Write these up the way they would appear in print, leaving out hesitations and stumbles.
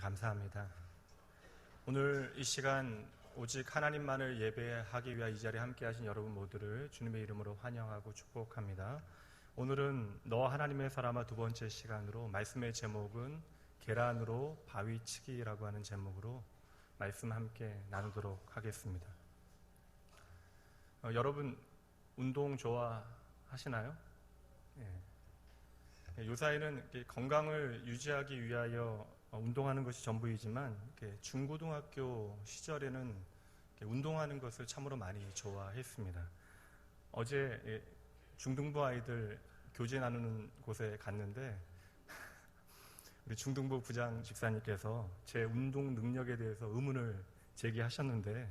감사합니다. 오늘 이 시간 오직 하나님만을 예배하기 위한 이 자리에 함께하신 여러분 모두를 주님의 이름으로 환영하고 축복합니다. 오늘은 너 하나님의 사람아 두 번째 시간으로 말씀의 제목은 계란으로 바위치기라고 하는 제목으로 말씀 함께 나누도록 하겠습니다. 여러분 운동 좋아하시나요? 요사이는 건강을 유지하기 위하여 운동하는 것이 전부이지만 중고등학교 시절에는 운동하는 것을 참으로 많이 좋아했습니다. 어제 중등부 아이들 교제 나누는 곳에 갔는데 우리 중등부 부장 집사님께서 제 운동 능력에 대해서 의문을 제기하셨는데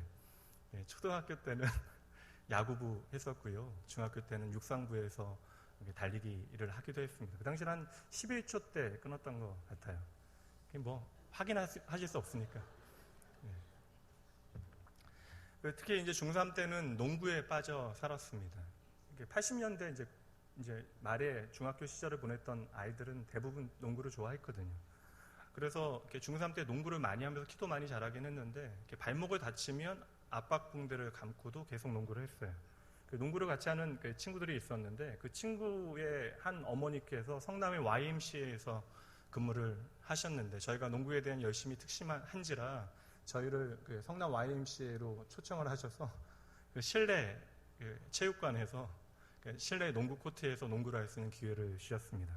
초등학교 때는 야구부 했었고요. 중학교 때는 육상부에서 달리기를 하기도 했습니다. 그 당시는 한 11초 때 끊었던 것 같아요. 확인하실 수 없으니까. 특히 이제 중3 때는 농구에 빠져 살았습니다. 80년대 이제 말에 중학교 시절을 보냈던 아이들은 대부분 농구를 좋아했거든요. 그래서 중3 때 농구를 많이 하면서 키도 많이 자라긴 했는데 발목을 다치면 압박붕대를 감고도 계속 농구를 했어요. 농구를 같이 하는 친구들이 있었는데 그 친구의 한 어머니께서 성남의 YMCA에서 근무를 하셨는데 저희가 농구에 대한 열심히 특심한지라 저희를 성남 YMCA로 초청을 하셔서 실내 체육관에서 실내 농구 코트에서 농구를 할 수 있는 기회를 주셨습니다.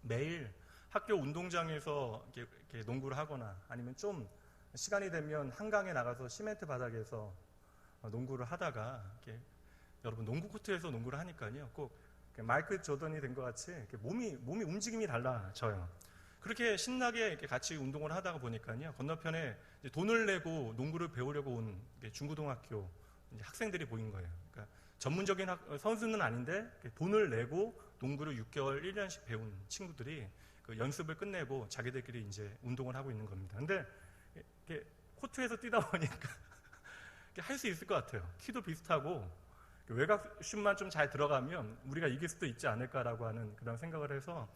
매일 학교 운동장에서 이렇게 농구를 하거나 아니면 좀 시간이 되면 한강에 나가서 시멘트 바닥에서 농구를 하다가 여러분 농구 코트에서 농구를 하니까요 꼭 마이클 조던이 된 것 같이 몸이 움직임이 달라져요. 그렇게 신나게 같이 운동을 하다가 보니까요 건너편에 돈을 내고 농구를 배우려고 온 중고등학교 학생들이 보인 거예요. 그러니까 전문적인 선수는 아닌데 돈을 내고 농구를 6개월, 1년씩 배운 친구들이 그 연습을 끝내고 자기들끼리 이제 운동을 하고 있는 겁니다. 근데 코트에서 뛰다 보니까 할 수 있을 것 같아요. 키도 비슷하고 외곽 슛만 좀 잘 들어가면 우리가 이길 수도 있지 않을까라고 하는 그런 생각을 해서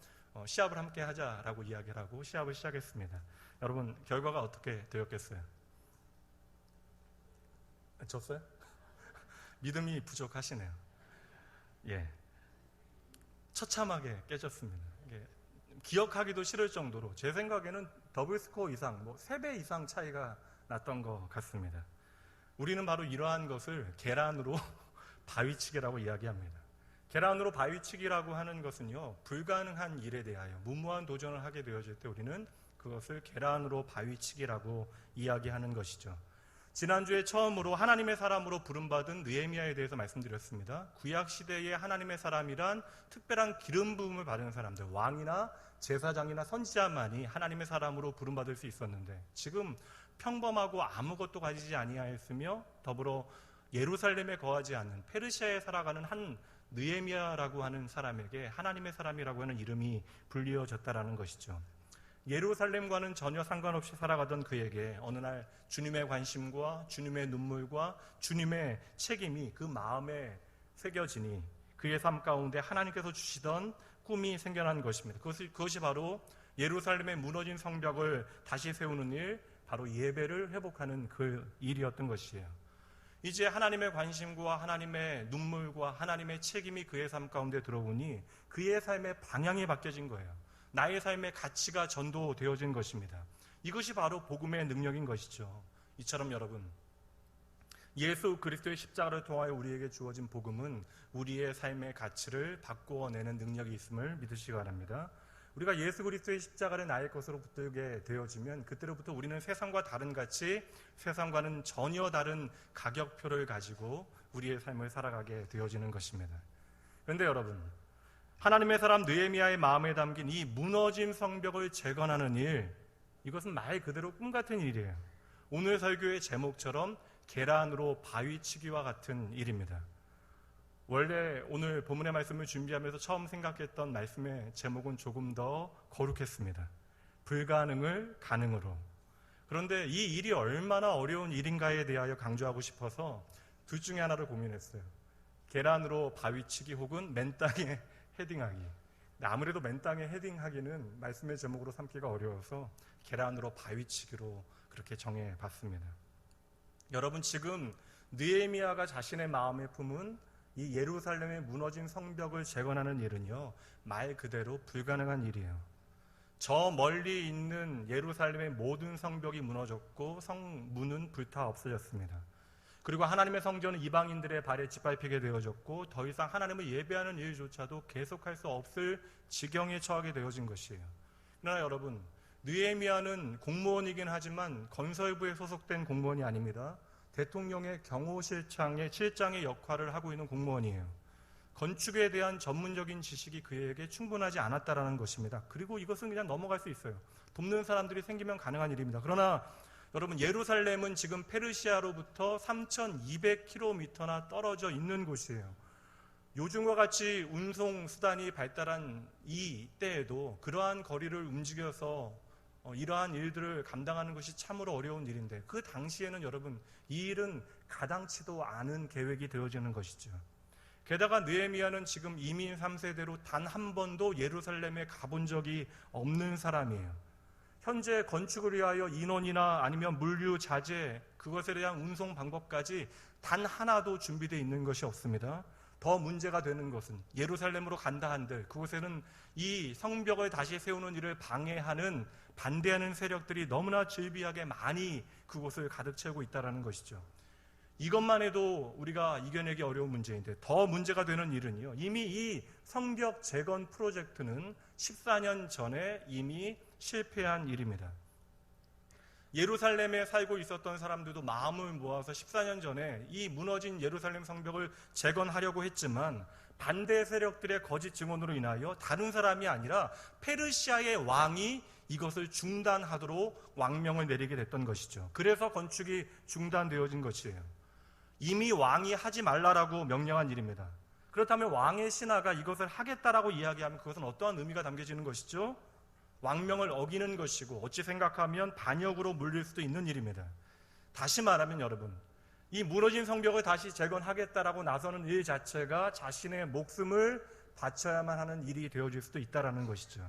시합을 함께 하자라고 이야기를 하고 시합을 시작했습니다. 여러분 결과가 어떻게 되었겠어요? 졌어요? 믿음이 부족하시네요. 처참하게 깨졌습니다. 기억하기도 싫을 정도로 제 생각에는 더블 스코어 이상 3배 이상 차이가 났던 것 같습니다. 우리는 바로 이러한 것을 계란으로 바위치기라고 이야기합니다. 계란으로 바위치기라고 하는 것은요 불가능한 일에 대하여 무모한 도전을 하게 되어질 때 우리는 그것을 계란으로 바위치기라고 이야기하는 것이죠. 지난주에 처음으로 하나님의 사람으로 부름받은 느헤미야에 대해서 말씀드렸습니다. 구약시대의 하나님의 사람이란 특별한 기름 부음을 받은 사람들, 왕이나 제사장이나 선지자만이 하나님의 사람으로 부름받을 수 있었는데 지금 평범하고 아무것도 가지지 아니하였으며 더불어 예루살렘에 거하지 않는 페르시아에 살아가는 한 느헤미야라고 하는 사람에게 하나님의 사람이라고 하는 이름이 불리어졌다라는 것이죠. 예루살렘과는 전혀 상관없이 살아가던 그에게 어느 날 주님의 관심과 주님의 눈물과 주님의 책임이 그 마음에 새겨지니 그의 삶 가운데 하나님께서 주시던 꿈이 생겨난 것입니다. 그것이 바로 예루살렘의 무너진 성벽을 다시 세우는 일, 바로 예배를 회복하는 그 일이었던 것이에요. 이제 하나님의 관심과 하나님의 눈물과 하나님의 책임이 그의 삶 가운데 들어오니 그의 삶의 방향이 바뀌어진 거예요. 나의 삶의 가치가 전도되어진 것입니다. 이것이 바로 복음의 능력인 것이죠. 이처럼 여러분, 예수 그리스도의 십자가를 통하여 우리에게 주어진 복음은 우리의 삶의 가치를 바꾸어내는 능력이 있음을 믿으시기 바랍니다. 우리가 예수 그리스도의 십자가를 나의 것으로 붙들게 되어지면 그때로부터 우리는 세상과 다른 가치, 세상과는 전혀 다른 가격표를 가지고 우리의 삶을 살아가게 되어지는 것입니다. 그런데 여러분, 하나님의 사람 느헤미야의 마음에 담긴 이 무너진 성벽을 재건하는 일, 이것은 말 그대로 꿈 같은 일이에요. 오늘 설교의 제목처럼 계란으로 바위치기와 같은 일입니다. 원래 오늘 본문의 말씀을 준비하면서 처음 생각했던 말씀의 제목은 조금 더 거룩했습니다. 불가능을 가능으로. 그런데 이 일이 얼마나 어려운 일인가에 대하여 강조하고 싶어서 둘 중에 하나를 고민했어요. 계란으로 바위치기 혹은 맨 땅에 헤딩하기. 아무래도 맨 땅에 헤딩하기는 말씀의 제목으로 삼기가 어려워서 계란으로 바위치기로 그렇게 정해봤습니다. 여러분, 지금 느헤미야가 자신의 마음에 품은 이 예루살렘의 무너진 성벽을 재건하는 일은요, 말 그대로 불가능한 일이에요. 저 멀리 있는 예루살렘의 모든 성벽이 무너졌고 성문은 불타 없어졌습니다. 그리고 하나님의 성전은 이방인들의 발에 짓밟히게 되어졌고 더 이상 하나님을 예배하는 일조차도 계속할 수 없을 지경에 처하게 되어진 것이에요. 그러나 여러분, 느헤미야는 공무원이긴 하지만 건설부에 소속된 공무원이 아닙니다. 대통령의 실장의 역할을 하고 있는 공무원이에요. 건축에 대한 전문적인 지식이 그에게 충분하지 않았다라는 것입니다. 그리고 이것은 그냥 넘어갈 수 있어요. 돕는 사람들이 생기면 가능한 일입니다. 그러나 여러분, 예루살렘은 지금 페르시아로부터 3,200km나 떨어져 있는 곳이에요. 요즘과 같이 운송 수단이 발달한 이 때에도 그러한 거리를 움직여서 이러한 일들을 감당하는 것이 참으로 어려운 일인데, 그 당시에는 여러분, 이 일은 가당치도 않은 계획이 되어지는 것이죠. 게다가 느헤미야는 지금 이민 3세대로 단 한 번도 예루살렘에 가본 적이 없는 사람이에요. 현재 건축을 위하여 인원이나 아니면 물류, 자재, 그것에 대한 운송 방법까지 단 하나도 준비되어 있는 것이 없습니다. 더 문제가 되는 것은 예루살렘으로 간다 한들 그곳에는 이 성벽을 다시 세우는 일을 방해하는, 반대하는 세력들이 너무나 즐비하게 많이 그곳을 가득 채우고 있다는 것이죠. 이것만 해도 우리가 이겨내기 어려운 문제인데, 더 문제가 되는 일은요, 이미 이 성벽 재건 프로젝트는 14년 전에 이미 실패한 일입니다. 예루살렘에 살고 있었던 사람들도 마음을 모아서 14년 전에 이 무너진 예루살렘 성벽을 재건하려고 했지만 반대 세력들의 거짓 증언으로 인하여 다른 사람이 아니라 페르시아의 왕이 이것을 중단하도록 왕명을 내리게 됐던 것이죠. 그래서 건축이 중단되어진 것이에요. 이미 왕이 하지 말라라고 명령한 일입니다. 그렇다면 왕의 신하가 이것을 하겠다라고 이야기하면 그것은 어떠한 의미가 담겨지는 것이죠? 왕명을 어기는 것이고, 어찌 생각하면 반역으로 물릴 수도 있는 일입니다. 다시 말하면 여러분, 이 무너진 성벽을 다시 재건하겠다라고 나서는 일 자체가 자신의 목숨을 바쳐야만 하는 일이 되어질 수도 있다는 것이죠.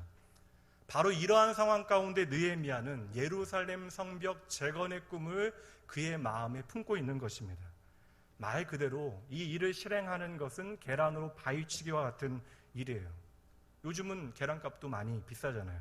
바로 이러한 상황 가운데 느헤미야는 예루살렘 성벽 재건의 꿈을 그의 마음에 품고 있는 것입니다. 말 그대로 이 일을 실행하는 것은 계란으로 바위치기와 같은 일이에요. 요즘은 계란값도 많이 비싸잖아요.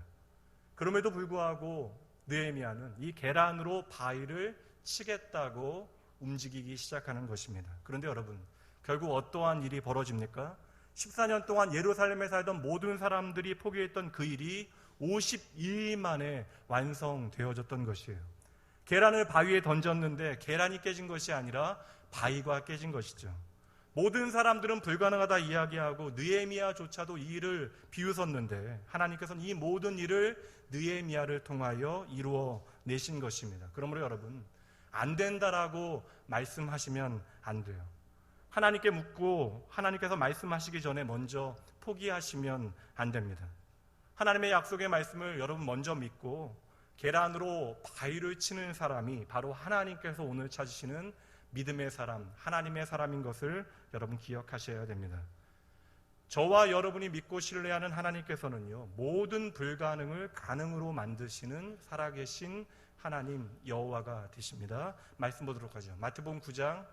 그럼에도 불구하고 느헤미야는 이 계란으로 바위를 치겠다고 움직이기 시작하는 것입니다. 그런데 여러분, 결국 어떠한 일이 벌어집니까? 14년 동안 예루살렘에 살던 모든 사람들이 포기했던 그 일이 52일 만에 완성되어졌던 것이에요. 계란을 바위에 던졌는데 계란이 깨진 것이 아니라 바위가 깨진 것이죠. 모든 사람들은 불가능하다 이야기하고 느헤미야조차도 이 일을 비웃었는데 하나님께서는 이 모든 일을 느헤미야를 통하여 이루어 내신 것입니다. 그러므로 여러분, 안 된다라고 말씀하시면 안 돼요. 하나님께 묻고 하나님께서 말씀하시기 전에 먼저 포기하시면 안 됩니다. 하나님의 약속의 말씀을 여러분 먼저 믿고 계란으로 바위를 치는 사람이 바로 하나님께서 오늘 찾으시는 믿음의 사람, 하나님의 사람인 것을 여러분 기억하셔야 됩니다. 저와 여러분이 믿고 신뢰하는 하나님께서는요, 모든 불가능을 가능으로 만드시는 살아계신 하나님 여호와가 되십니다. 말씀 보도록 하죠. 마태복음 9장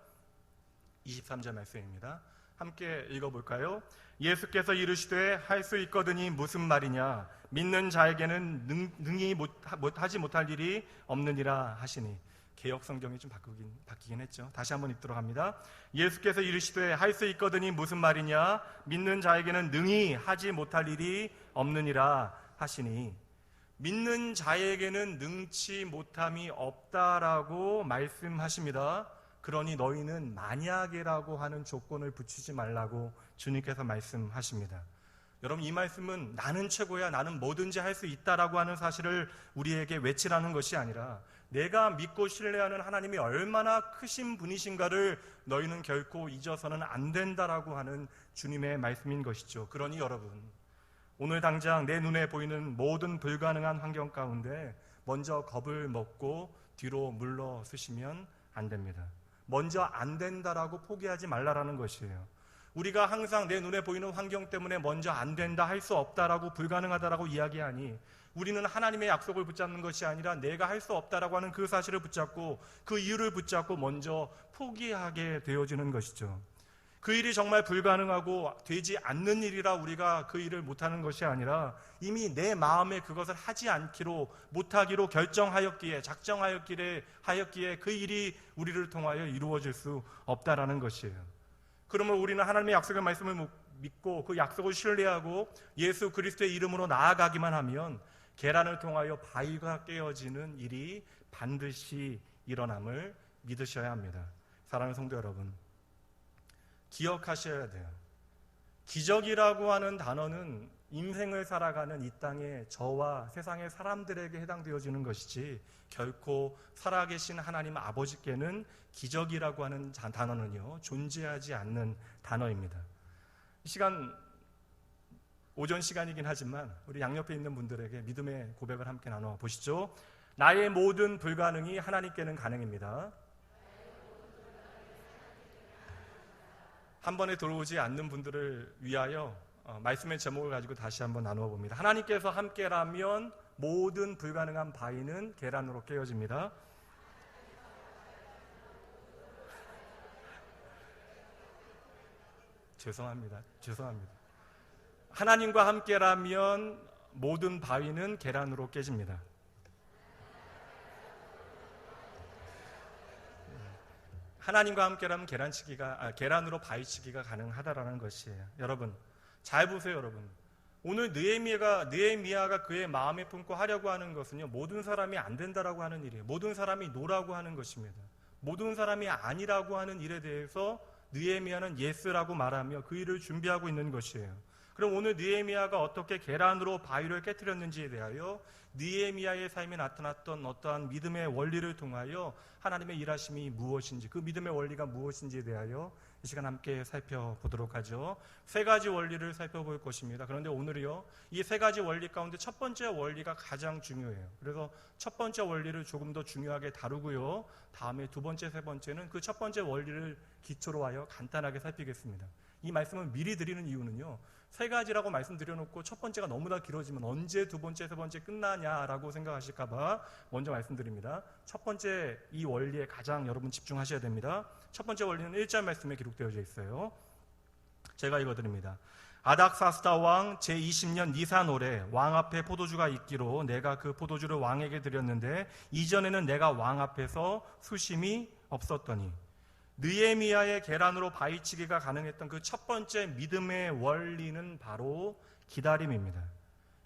23절 말씀입니다. 함께 읽어볼까요? 예수께서 이르시되 할 수 있거든이 무슨 말이냐, 믿는 자에게는 능히 하지 못할 일이 없느니라 하시니. 개역 성경이 좀 바뀌긴 했죠. 다시 한번 읽도록 합니다. 예수께서 이르시되 할 수 있거든이 무슨 말이냐, 믿는 자에게는 능히 하지 못할 일이 없느니라 하시니. 믿는 자에게는 능치 못함이 없다라고 말씀하십니다. 그러니 너희는 만약이라고 하는 조건을 붙이지 말라고 주님께서 말씀하십니다. 여러분, 이 말씀은 나는 최고야, 나는 뭐든지 할 수 있다라고 하는 사실을 우리에게 외치라는 것이 아니라 내가 믿고 신뢰하는 하나님이 얼마나 크신 분이신가를 너희는 결코 잊어서는 안 된다라고 하는 주님의 말씀인 것이죠. 그러니 여러분, 오늘 당장 내 눈에 보이는 모든 불가능한 환경 가운데 먼저 겁을 먹고 뒤로 물러서시면 안 됩니다. 먼저 안 된다라고 포기하지 말라라는 것이에요. 우리가 항상 내 눈에 보이는 환경 때문에 먼저 안 된다, 할 수 없다라고, 불가능하다라고 이야기하니 우리는 하나님의 약속을 붙잡는 것이 아니라 내가 할 수 없다라고 하는 그 사실을 붙잡고 그 이유를 붙잡고 먼저 포기하게 되어지는 것이죠. 그 일이 정말 불가능하고 되지 않는 일이라 우리가 그 일을 못하는 것이 아니라 이미 내 마음에 그것을 하지 않기로, 못하기로 결정하였기에, 작정하였기에 그 일이 우리를 통하여 이루어질 수 없다라는 것이에요. 그러면 우리는 하나님의 약속의 말씀을 믿고 그 약속을 신뢰하고 예수 그리스도의 이름으로 나아가기만 하면 계란을 통하여 바위가 깨어지는 일이 반드시 일어남을 믿으셔야 합니다. 사랑하는 성도 여러분, 기억하셔야 돼요. 기적이라고 하는 단어는 인생을 살아가는 이 땅의 저와 세상의 사람들에게 해당되어지는 것이지 결코 살아계신 하나님 아버지께는 기적이라고 하는 단어는요, 존재하지 않는 단어입니다. 이 시간, 오전 시간이긴 하지만 우리 양옆에 있는 분들에게 믿음의 고백을 함께 나눠 보시죠. 나의 모든 불가능이 하나님께는 가능입니다. 한 번에 들어오지 않는 분들을 위하여 말씀의 제목을 가지고 다시 한번 나누어 봅니다. 하나님께서 함께라면 모든 불가능한 바위는 계란으로 깨어집니다. 죄송합니다. 하나님과 함께라면 모든 바위는 계란으로 깨집니다. 하나님과 함께라면 계란으로 바위치기가 가능하다라는 것이에요. 여러분, 잘 보세요. 여러분, 오늘 느헤미야가 그의 마음에 품고 하려고 하는 것은요, 모든 사람이 안 된다라고 하는 일이에요. 모든 사람이 노라고 하는 것입니다. 모든 사람이 아니라고 하는 일에 대해서 느헤미야는 예스라고 말하며 그 일을 준비하고 있는 것이에요. 그럼 오늘 느헤미야가 어떻게 계란으로 바위를 깨뜨렸는지에 대하여 느헤미야의 삶에 나타났던 어떠한 믿음의 원리를 통하여 하나님의 일하심이 무엇인지, 그 믿음의 원리가 무엇인지에 대하여 이 시간 함께 살펴보도록 하죠. 세 가지 원리를 살펴볼 것입니다. 그런데 오늘이요, 이 세 가지 원리 가운데 첫 번째 원리가 가장 중요해요. 그래서 첫 번째 원리를 조금 더 중요하게 다루고요, 다음에 두 번째, 세 번째는 그 첫 번째 원리를 기초로 하여 간단하게 살피겠습니다. 이 말씀을 미리 드리는 이유는요, 세 가지라고 말씀드려놓고 첫 번째가 너무나 길어지면 언제 두 번째, 세 번째 끝나냐라고 생각하실까봐 먼저 말씀드립니다. 첫 번째 이 원리에 가장 여러분 집중하셔야 됩니다. 첫 번째 원리는 1절 말씀에 기록되어져 있어요. 제가 읽어드립니다. 아닥사스다 왕 제20년 니산 올에 왕 앞에 포도주가 있기로 내가 그 포도주를 왕에게 드렸는데 이전에는 내가 왕 앞에서 수심이 없었더니. 느헤미야의 계란으로 바위치기가 가능했던 그 첫 번째 믿음의 원리는 바로 기다림입니다.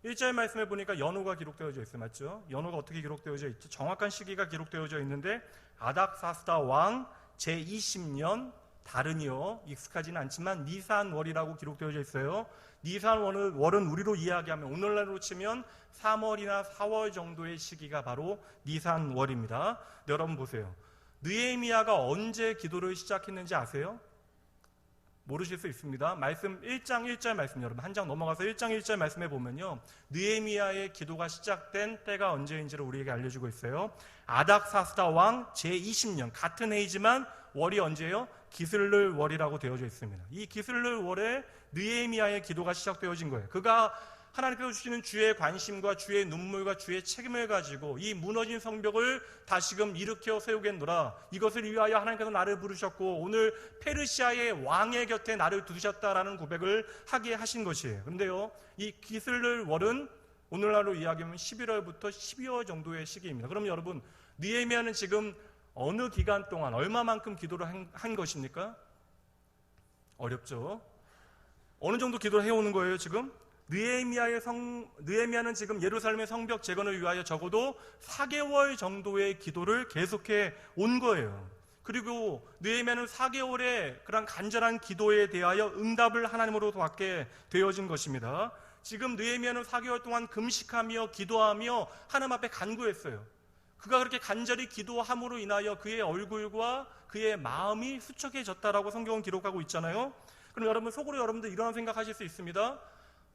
1절 말씀에 보니까 연호가 기록되어져 있어요. 맞죠? 연호가 어떻게 기록되어져 있죠? 정확한 시기가 기록되어져 있는데 아닥사스다 왕 제20년, 다른이요, 익숙하지는 않지만 니산월이라고 기록되어져 있어요. 니산월은 우리로 이야기하면 오늘날로 치면 3월이나 4월 정도의 시기가 바로 니산월입니다. 여러분 보세요. 느헤미야가 언제 기도를 시작했는지 아세요? 모르실 수 있습니다. 말씀 1장 1절 말씀, 여러분 한 장 넘어가서 1장 1절 말씀에 보면요, 느헤미야의 기도가 시작된 때가 언제인지를 우리에게 알려주고 있어요. 아닥사스다 왕 제20년, 같은 해이지만 월이 언제예요? 기슬르 월이라고 되어져 있습니다. 이 기슬르 월에 느헤미야의 기도가 시작되어진 거예요. 그가 하나님께서 주시는 주의 관심과 주의 눈물과 주의 책임을 가지고 이 무너진 성벽을 다시금 일으켜 세우겠노라. 이것을 위하여 하나님께서 나를 부르셨고 오늘 페르시아의 왕의 곁에 나를 두셨다라는 고백을 하게 하신 것이에요. 그런데요, 이 기슬르 월은 오늘날로 이야기하면 11월부터 12월 정도의 시기입니다. 그럼 여러분, 느헤미야는 지금 어느 기간 동안 얼마만큼 기도를 한 것입니까? 어렵죠. 어느 정도 기도를 해오는 거예요 지금? 느헤미야는 지금 예루살렘의 성벽 재건을 위하여 적어도 4개월 정도의 기도를 계속해 온 거예요. 그리고 느헤미야는 4개월의 그런 간절한 기도에 대하여 응답을 하나님으로 받게 되어진 것입니다. 지금 느헤미야는 4개월 동안 금식하며 기도하며 하나님 앞에 간구했어요. 그가 그렇게 간절히 기도함으로 인하여 그의 얼굴과 그의 마음이 수척해졌다라고 성경은 기록하고 있잖아요. 그럼 여러분, 속으로 여러분들 이런 생각하실 수 있습니다.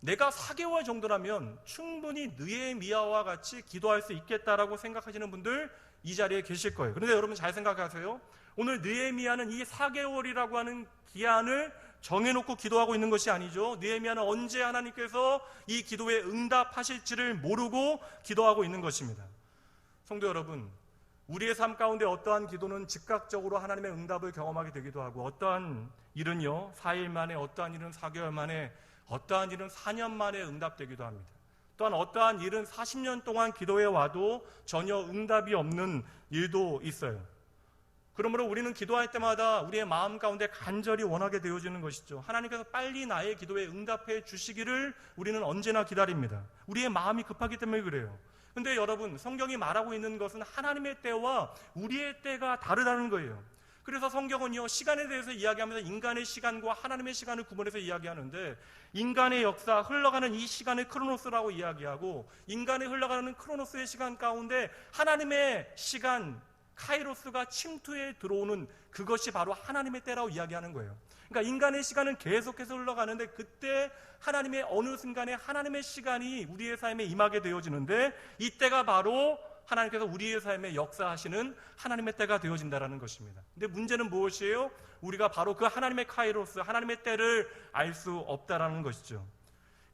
내가 4개월 정도라면 충분히 느헤미야와 같이 기도할 수 있겠다라고 생각하시는 분들 이 자리에 계실 거예요. 그런데 여러분 잘 생각하세요. 오늘 느헤미야는 이 4개월이라고 하는 기한을 정해놓고 기도하고 있는 것이 아니죠. 느헤미야는 언제 하나님께서 이 기도에 응답하실지를 모르고 기도하고 있는 것입니다. 성도 여러분, 우리의 삶 가운데 어떠한 기도는 즉각적으로 하나님의 응답을 경험하게 되기도 하고, 어떠한 일은요 4일 만에, 어떠한 일은 4개월 만에, 어떠한 일은 4년 만에 응답되기도 합니다. 또한 어떠한 일은 40년 동안 기도해 와도 전혀 응답이 없는 일도 있어요. 그러므로 우리는 기도할 때마다 우리의 마음 가운데 간절히 원하게 되어지는 것이죠. 하나님께서 빨리 나의 기도에 응답해 주시기를 우리는 언제나 기다립니다. 우리의 마음이 급하기 때문에 그래요. 근데 여러분, 성경이 말하고 있는 것은 하나님의 때와 우리의 때가 다르다는 거예요. 그래서 성경은요, 시간에 대해서 이야기하면서 인간의 시간과 하나님의 시간을 구분해서 이야기하는데, 인간의 역사, 흘러가는 이 시간을 크로노스라고 이야기하고, 인간의 흘러가는 크로노스의 시간 가운데 하나님의 시간, 카이로스가 침투해 들어오는 그것이 바로 하나님의 때라고 이야기하는 거예요. 그러니까 인간의 시간은 계속해서 흘러가는데, 그때 하나님의 어느 순간에 하나님의 시간이 우리의 삶에 임하게 되어지는데, 이때가 바로 하나님께서 우리의 삶에 역사하시는 하나님의 때가 되어진다는 것입니다. 근데 문제는 무엇이에요? 우리가 바로 그 하나님의 카이로스, 하나님의 때를 알 수 없다라는 것이죠.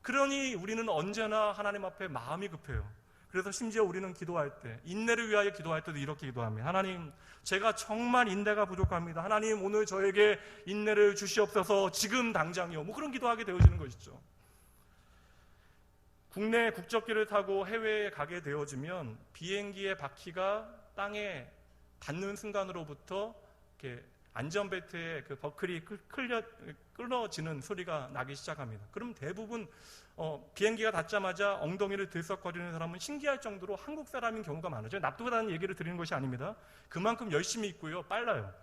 그러니 우리는 언제나 하나님 앞에 마음이 급해요. 그래서 심지어 우리는 기도할 때, 인내를 위하여 기도할 때도 이렇게 기도합니다. 하나님, 제가 정말 인내가 부족합니다. 하나님, 오늘 저에게 인내를 주시옵소서, 지금 당장이요. 그런 기도하게 되어지는 것이죠. 국내 국적기를 타고 해외에 가게 되어지면 비행기의 바퀴가 땅에 닿는 순간으로부터 이렇게 안전벨트의 그 버클이 끌어지는 소리가 나기 시작합니다. 그럼 대부분 비행기가 닿자마자 엉덩이를 들썩거리는 사람은 신기할 정도로 한국 사람인 경우가 많아요. 납득하다는 얘기를 드리는 것이 아닙니다. 그만큼 열심히 있고요, 빨라요.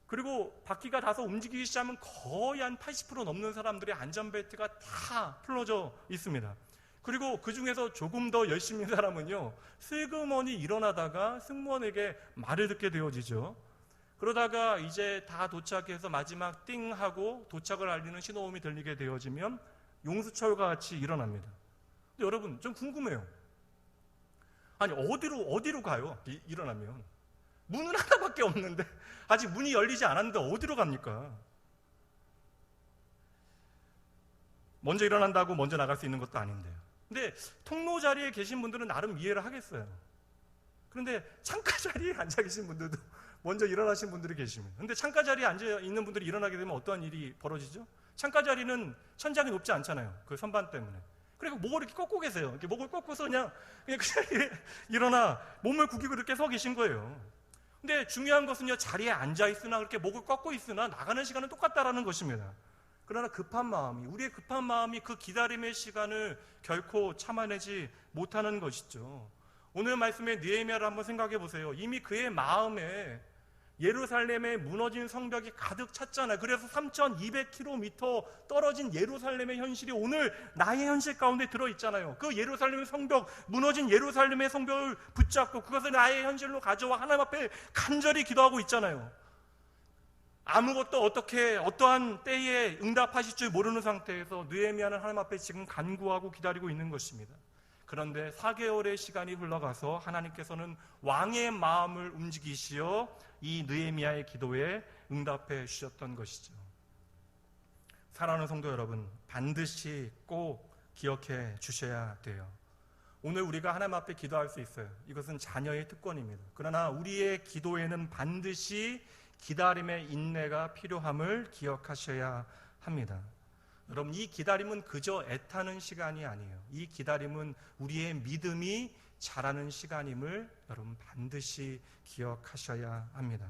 그리고 바퀴가 닿아서 움직이기 시작하면 거의 한 80% 넘는 사람들의 안전벨트가 다 풀어져 있습니다. 그리고 그 중에서 조금 더 열심히 한 사람은요, 슬그머니 일어나다가 승무원에게 말을 듣게 되어지죠. 그러다가 이제 다 도착해서 마지막 띵 하고 도착을 알리는 신호음이 들리게 되어지면 용수철과 같이 일어납니다. 근데 여러분, 좀 궁금해요. 아니, 어디로 가요? 일어나면 문은 하나밖에 없는데, 아직 문이 열리지 않았는데 어디로 갑니까? 먼저 일어난다고 먼저 나갈 수 있는 것도 아닌데요. 근데 통로 자리에 계신 분들은 나름 이해를 하겠어요. 그런데 창가 자리에 앉아 계신 분들도 먼저 일어나신 분들이 계시면, 근데 창가 자리에 앉아 있는 분들이 일어나게 되면 어떠한 일이 벌어지죠? 창가 자리는 천장이 높지 않잖아요. 그 선반 때문에. 그리고 목을 이렇게 꺾고 계세요. 이렇게 목을 꺾고서 그냥 그 자리에 일어나 몸을 구기고 이렇게 서 계신 거예요. 근데 중요한 것은요, 자리에 앉아 있으나 그렇게 목을 꺾고 있으나 나가는 시간은 똑같다라는 것입니다. 그러나 우리의 급한 마음이 그 기다림의 시간을 결코 참아내지 못하는 것이죠. 오늘 말씀의 느헤미야를 한번 생각해 보세요. 이미 그의 마음에 예루살렘의 무너진 성벽이 가득 찼잖아요. 그래서 3200km 떨어진 예루살렘의 현실이 오늘 나의 현실 가운데 들어있잖아요. 그 예루살렘의 성벽, 무너진 예루살렘의 성벽을 붙잡고 그것을 나의 현실로 가져와 하나님 앞에 간절히 기도하고 있잖아요. 아무것도 어떠한 때에 응답하실 줄 모르는 상태에서 느헤미야는 하나님 앞에 지금 간구하고 기다리고 있는 것입니다. 그런데 4개월의 시간이 흘러가서 하나님께서는 왕의 마음을 움직이시어 이 느헤미야의 기도에 응답해 주셨던 것이죠. 사랑하는 성도 여러분, 반드시 꼭 기억해 주셔야 돼요. 오늘 우리가 하나님 앞에 기도할 수 있어요. 이것은 자녀의 특권입니다. 그러나 우리의 기도에는 반드시 기다림의 인내가 필요함을 기억하셔야 합니다. 여러분, 이 기다림은 그저 애타는 시간이 아니에요. 이 기다림은 우리의 믿음이 자라는 시간임을 여러분 반드시 기억하셔야 합니다.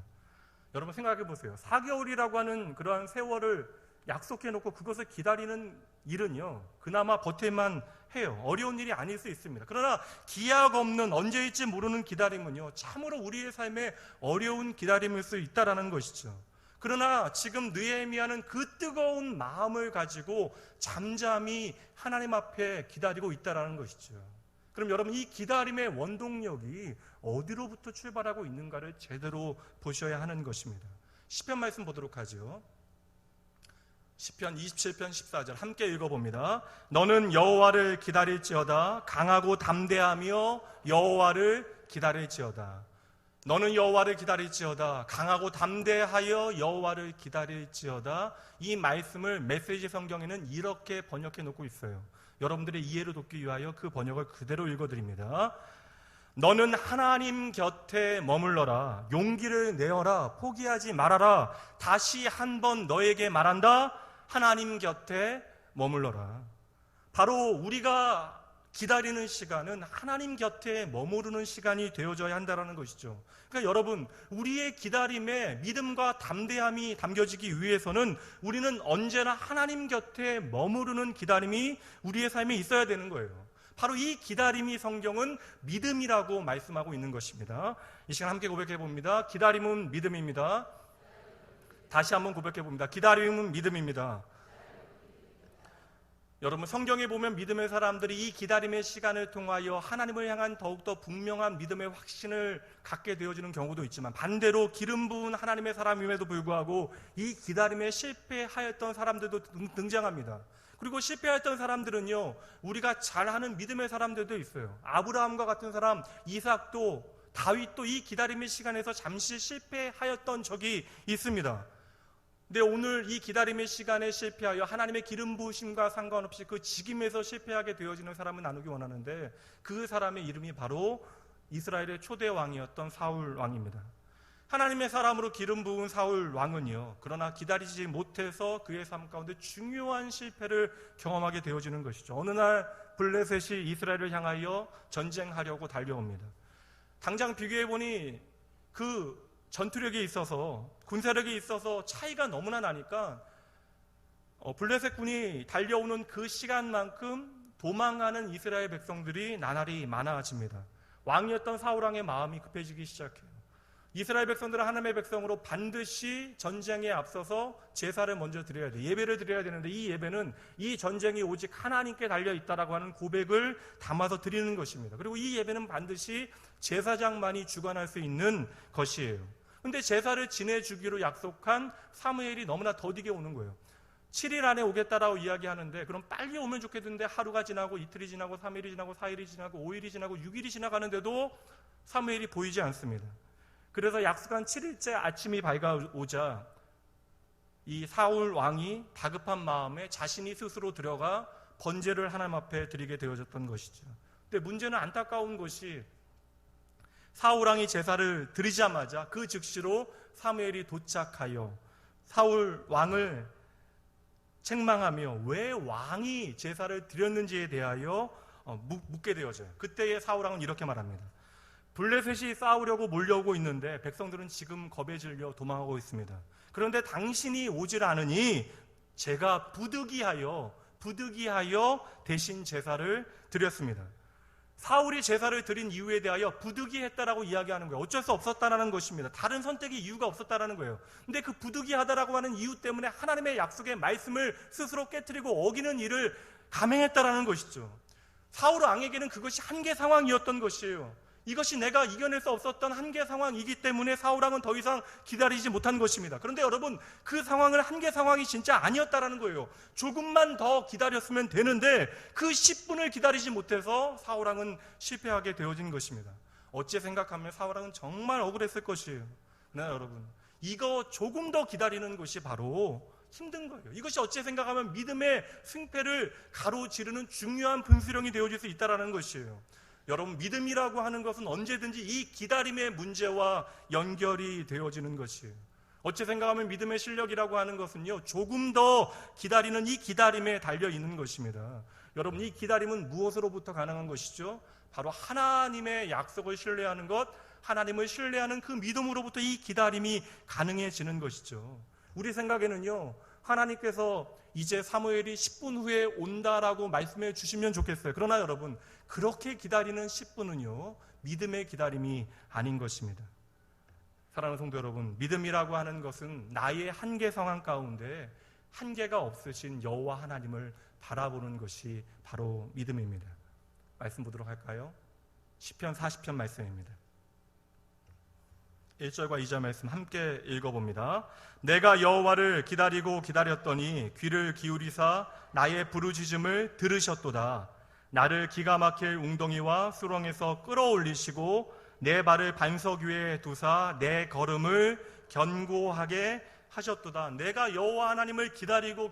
여러분 생각해 보세요. 4개월이라고 하는 그러한 세월을 약속해 놓고 그것을 기다리는 일은요, 그나마 버틸만 해요. 어려운 일이 아닐 수 있습니다. 그러나 기약 없는, 언제일지 모르는 기다림은요, 참으로 우리의 삶에 어려운 기다림일 수 있다라는 것이죠. 그러나 지금 느헤미야는 그 뜨거운 마음을 가지고 잠잠히 하나님 앞에 기다리고 있다라는 것이죠. 그럼 여러분, 이 기다림의 원동력이 어디로부터 출발하고 있는가를 제대로 보셔야 하는 것입니다. 시편 말씀 보도록 하죠. 시편 27편 14절 함께 읽어봅니다. 너는 여호와를 기다릴지어다. 강하고 담대하며 여호와를 기다릴지어다. 너는 여호와를 기다릴지어다. 강하고 담대하여 여호와를 기다릴지어다. 이 말씀을 메시지 성경에는 이렇게 번역해 놓고 있어요. 여러분들의 이해를 돕기 위하여 그 번역을 그대로 읽어드립니다. 너는 하나님 곁에 머물러라. 용기를 내어라. 포기하지 말아라. 다시 한번 너에게 말한다. 하나님 곁에 머물러라. 바로 우리가 기다리는 시간은 하나님 곁에 머무르는 시간이 되어져야 한다는 것이죠. 그러니까 여러분, 우리의 기다림에 믿음과 담대함이 담겨지기 위해서는 우리는 언제나 하나님 곁에 머무르는 기다림이 우리의 삶에 있어야 되는 거예요. 바로 이 기다림이 성경은 믿음이라고 말씀하고 있는 것입니다. 이 시간 함께 고백해 봅니다. 기다림은 믿음입니다. 다시 한번 고백해 봅니다. 기다림은 믿음입니다. 여러분, 성경에 보면 믿음의 사람들이 이 기다림의 시간을 통하여 하나님을 향한 더욱더 분명한 믿음의 확신을 갖게 되어지는 경우도 있지만, 반대로 기름 부은 하나님의 사람임에도 불구하고 이 기다림에 실패하였던 사람들도 등장합니다. 그리고 실패했던 사람들은요, 우리가 잘 아는 믿음의 사람들도 있어요. 아브라함과 같은 사람, 이삭도, 다윗도 이 기다림의 시간에서 잠시 실패하였던 적이 있습니다. 근데 오늘 이 기다림의 시간에 실패하여 하나님의 기름 부으심과 상관없이 그 직임에서 실패하게 되어지는 사람을 나누기 원하는데, 그 사람의 이름이 바로 이스라엘의 초대 왕이었던 사울 왕입니다. 하나님의 사람으로 기름 부은 사울 왕은요, 그러나 기다리지 못해서 그의 삶 가운데 중요한 실패를 경험하게 되어지는 것이죠. 어느 날 블레셋이 이스라엘을 향하여 전쟁하려고 달려옵니다. 당장 비교해보니 그 전투력에 있어서, 군사력에 있어서 차이가 너무나 나니까 블레셋 군이 달려오는 그 시간만큼 도망하는 이스라엘 백성들이 나날이 많아집니다. 왕이었던 사울 왕의 마음이 급해지기 시작해요. 이스라엘 백성들은 하나님의 백성으로 반드시 전쟁에 앞서서 제사를 먼저 드려야 돼요. 예배를 드려야 되는데, 이 예배는 이 전쟁이 오직 하나님께 달려있다라고 하는 고백을 담아서 드리는 것입니다. 그리고 이 예배는 반드시 제사장만이 주관할 수 있는 것이에요. 근데 제사를 지내주기로 약속한 사무엘이 너무나 더디게 오는 거예요. 7일 안에 오겠다라고 이야기하는데, 그럼 빨리 오면 좋겠는데 하루가 지나고 이틀이 지나고 3일이 지나고 4일이 지나고 5일이 지나고 6일이 지나가는데도 사무엘이 보이지 않습니다. 그래서 약속한 7일째 아침이 밝아오자 이 사울 왕이 다급한 마음에 자신이 스스로 들어가 번제를 하나님 앞에 드리게 되어졌던 것이죠. 근데 문제는 안타까운 것이, 사울 왕이 제사를 드리자마자 그 즉시로 사무엘이 도착하여 사울 왕을 책망하며 왜 왕이 제사를 드렸는지에 대하여 묻게 되어져요. 그때의 사울 왕은 이렇게 말합니다. 블레셋이 싸우려고 몰려오고 있는데 백성들은 지금 겁에 질려 도망하고 있습니다. 그런데 당신이 오질 않으니 제가 부득이하여 대신 제사를 드렸습니다. 사울이 제사를 드린 이유에 대하여 부득이했다라고 이야기하는 거예요. 어쩔 수 없었다라는 것입니다. 다른 선택의 이유가 없었다라는 거예요. 근데 그 부득이하다라고 하는 이유 때문에 하나님의 약속의 말씀을 스스로 깨트리고 어기는 일을 감행했다라는 것이죠. 사울 왕에게는 그것이 한계 상황이었던 것이에요. 이것이 내가 이겨낼 수 없었던 한계 상황이기 때문에 사울 왕은 더 이상 기다리지 못한 것입니다. 그런데 여러분, 그 상황은 한계 상황이 진짜 아니었다라는 거예요. 조금만 더 기다렸으면 되는데 그 10분을 기다리지 못해서 사울 왕은 실패하게 되어진 것입니다. 어찌 생각하면 사울 왕은 정말 억울했을 것이에요. 네, 여러분, 이거 조금 더 기다리는 것이 바로 힘든 거예요. 이것이 어찌 생각하면 믿음의 승패를 가로지르는 중요한 분수령이 되어질 수 있다는 것이에요. 여러분, 믿음이라고 하는 것은 언제든지 이 기다림의 문제와 연결이 되어지는 것이에요. 어찌 생각하면 믿음의 실력이라고 하는 것은요, 조금 더 기다리는 이 기다림에 달려있는 것입니다. 여러분, 이 기다림은 무엇으로부터 가능한 것이죠? 바로 하나님의 약속을 신뢰하는 것, 하나님을 신뢰하는 그 믿음으로부터 이 기다림이 가능해지는 것이죠. 우리 생각에는요, 하나님께서 이제 사무엘이 10분 후에 온다라고 말씀해 주시면 좋겠어요. 그러나 여러분, 그렇게 기다리는 10분은요, 믿음의 기다림이 아닌 것입니다. 사랑하는 성도 여러분, 믿음이라고 하는 것은 나의 한계 상황 가운데 한계가 없으신 여호와 하나님을 바라보는 것이 바로 믿음입니다. 말씀 보도록 할까요? 시편 40편 말씀입니다. 1절과 2절 말씀 함께 읽어봅니다. 내가 여호와를 기다리고 기다렸더니 귀를 기울이사 나의 부르짖음을 들으셨도다. 나를 기가 막힐 웅덩이와 수렁에서 끌어올리시고 내 발을 반석 위에 두사 내 걸음을 견고하게 하셨도다. 내가 여호와 하나님을 기다리고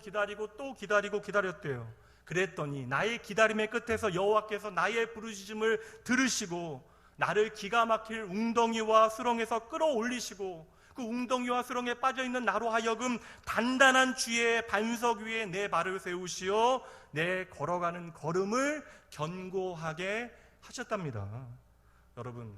또 기다렸대요. 그랬더니 나의 기다림의 끝에서 여호와께서 나의 부르짖음을 들으시고 나를 기가 막힐 웅덩이와 수렁에서 끌어올리시고 그 웅덩이와 수렁에 빠져있는 나로 하여금 단단한 주의 반석 위에 내 발을 세우시어 내 걸어가는 걸음을 견고하게 하셨답니다. 여러분,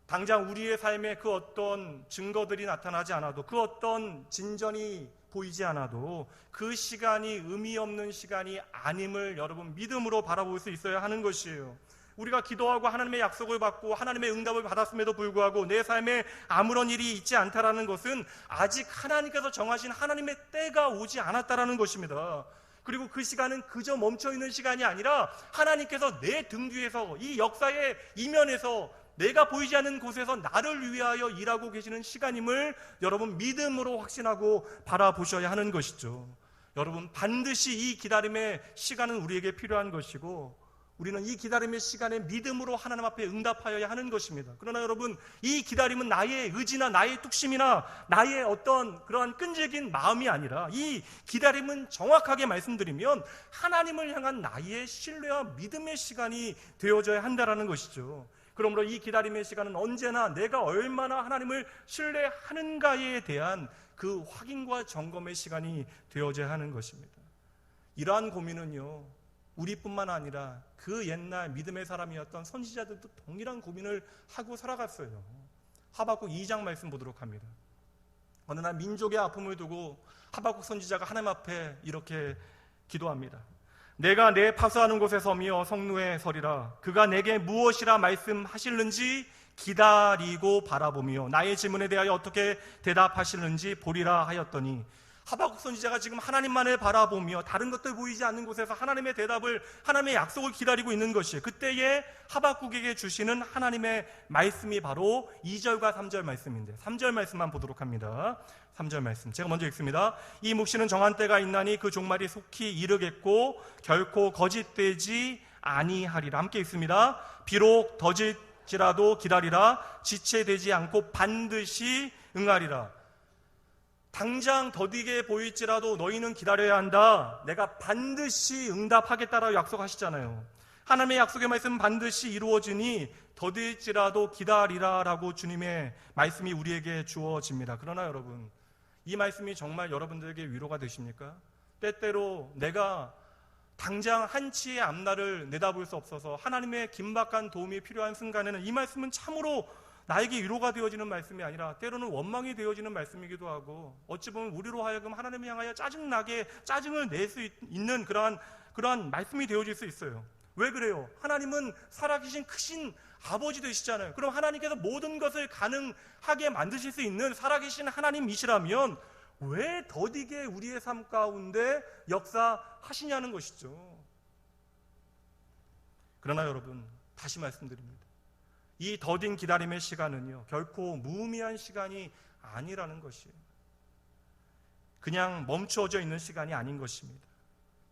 당장 우리의 삶에 그 어떤 증거들이 나타나지 않아도, 그 어떤 진전이 보이지 않아도 그 시간이 의미 없는 시간이 아님을 여러분 믿음으로 바라볼 수 있어야 하는 것이에요. 우리가 기도하고 하나님의 약속을 받고 하나님의 응답을 받았음에도 불구하고 내 삶에 아무런 일이 있지 않다라는 것은 아직 하나님께서 정하신 하나님의 때가 오지 않았다라는 것입니다. 그리고 그 시간은 그저 멈춰있는 시간이 아니라 하나님께서 내 등 뒤에서 이 역사의 이면에서 내가 보이지 않는 곳에서 나를 위하여 일하고 계시는 시간임을 여러분 믿음으로 확신하고 바라보셔야 하는 것이죠. 여러분, 반드시 이 기다림의 시간은 우리에게 필요한 것이고 우리는 이 기다림의 시간에 믿음으로 하나님 앞에 응답하여야 하는 것입니다. 그러나 여러분, 이 기다림은 나의 의지나 나의 뚝심이나 나의 어떤 그러한 끈질긴 마음이 아니라 이 기다림은 정확하게 말씀드리면 하나님을 향한 나의 신뢰와 믿음의 시간이 되어져야 한다는 것이죠. 그러므로 이 기다림의 시간은 언제나 내가 얼마나 하나님을 신뢰하는가에 대한 그 확인과 점검의 시간이 되어져야 하는 것입니다. 이러한 고민은요, 우리뿐만 아니라 그 옛날 믿음의 사람이었던 선지자들도 동일한 고민을 하고 살아갔어요. 하박국 2장 말씀 보도록 합니다. 어느 날 민족의 아픔을 두고 하박국 선지자가 하나님 앞에 이렇게 기도합니다. 내가 내 파수하는 곳에 서며 성루에 서리라. 그가 내게 무엇이라 말씀하실는지 기다리고 바라보며 나의 질문에 대하여 어떻게 대답하실는지 보리라 하였더니, 하박국 선지자가 지금 하나님만을 바라보며 다른 것들 보이지 않는 곳에서 하나님의 대답을, 하나님의 약속을 기다리고 있는 것이에요. 그때에 하박국에게 주시는 하나님의 말씀이 바로 2절과 3절 말씀인데 3절 말씀만 보도록 합니다. 3절 말씀 제가 먼저 읽습니다. 이 묵시는 정한 때가 있나니 그 종말이 속히 이르겠고 결코 거짓되지 아니하리라. 함께 읽습니다. 비록 더딜지라도 기다리라. 지체되지 않고 반드시 응하리라. 당장 더디게 보일지라도 너희는 기다려야 한다. 내가 반드시 응답하겠다라고 약속하시잖아요. 하나님의 약속의 말씀은 반드시 이루어지니 더딜지라도 기다리라라고 주님의 말씀이 우리에게 주어집니다. 그러나 여러분, 이 말씀이 정말 여러분들에게 위로가 되십니까? 때때로 내가 당장 한치의 앞날을 내다볼 수 없어서 하나님의 긴박한 도움이 필요한 순간에는 이 말씀은 참으로 나에게 위로가 되어지는 말씀이 아니라 때로는 원망이 되어지는 말씀이기도 하고, 어찌 보면 우리로 하여금 하나님을 향하여 짜증을 낼 수 있는 그러한 말씀이 되어질 수 있어요. 왜 그래요? 하나님은 살아계신 크신 아버지 되시잖아요. 그럼 하나님께서 모든 것을 가능하게 만드실 수 있는 살아계신 하나님이시라면 왜 더디게 우리의 삶 가운데 역사하시냐는 것이죠. 그러나 여러분, 다시 말씀드립니다. 이 더딘 기다림의 시간은요, 결코 무의미한 시간이 아니라는 것이에요. 그냥 멈춰져 있는 시간이 아닌 것입니다.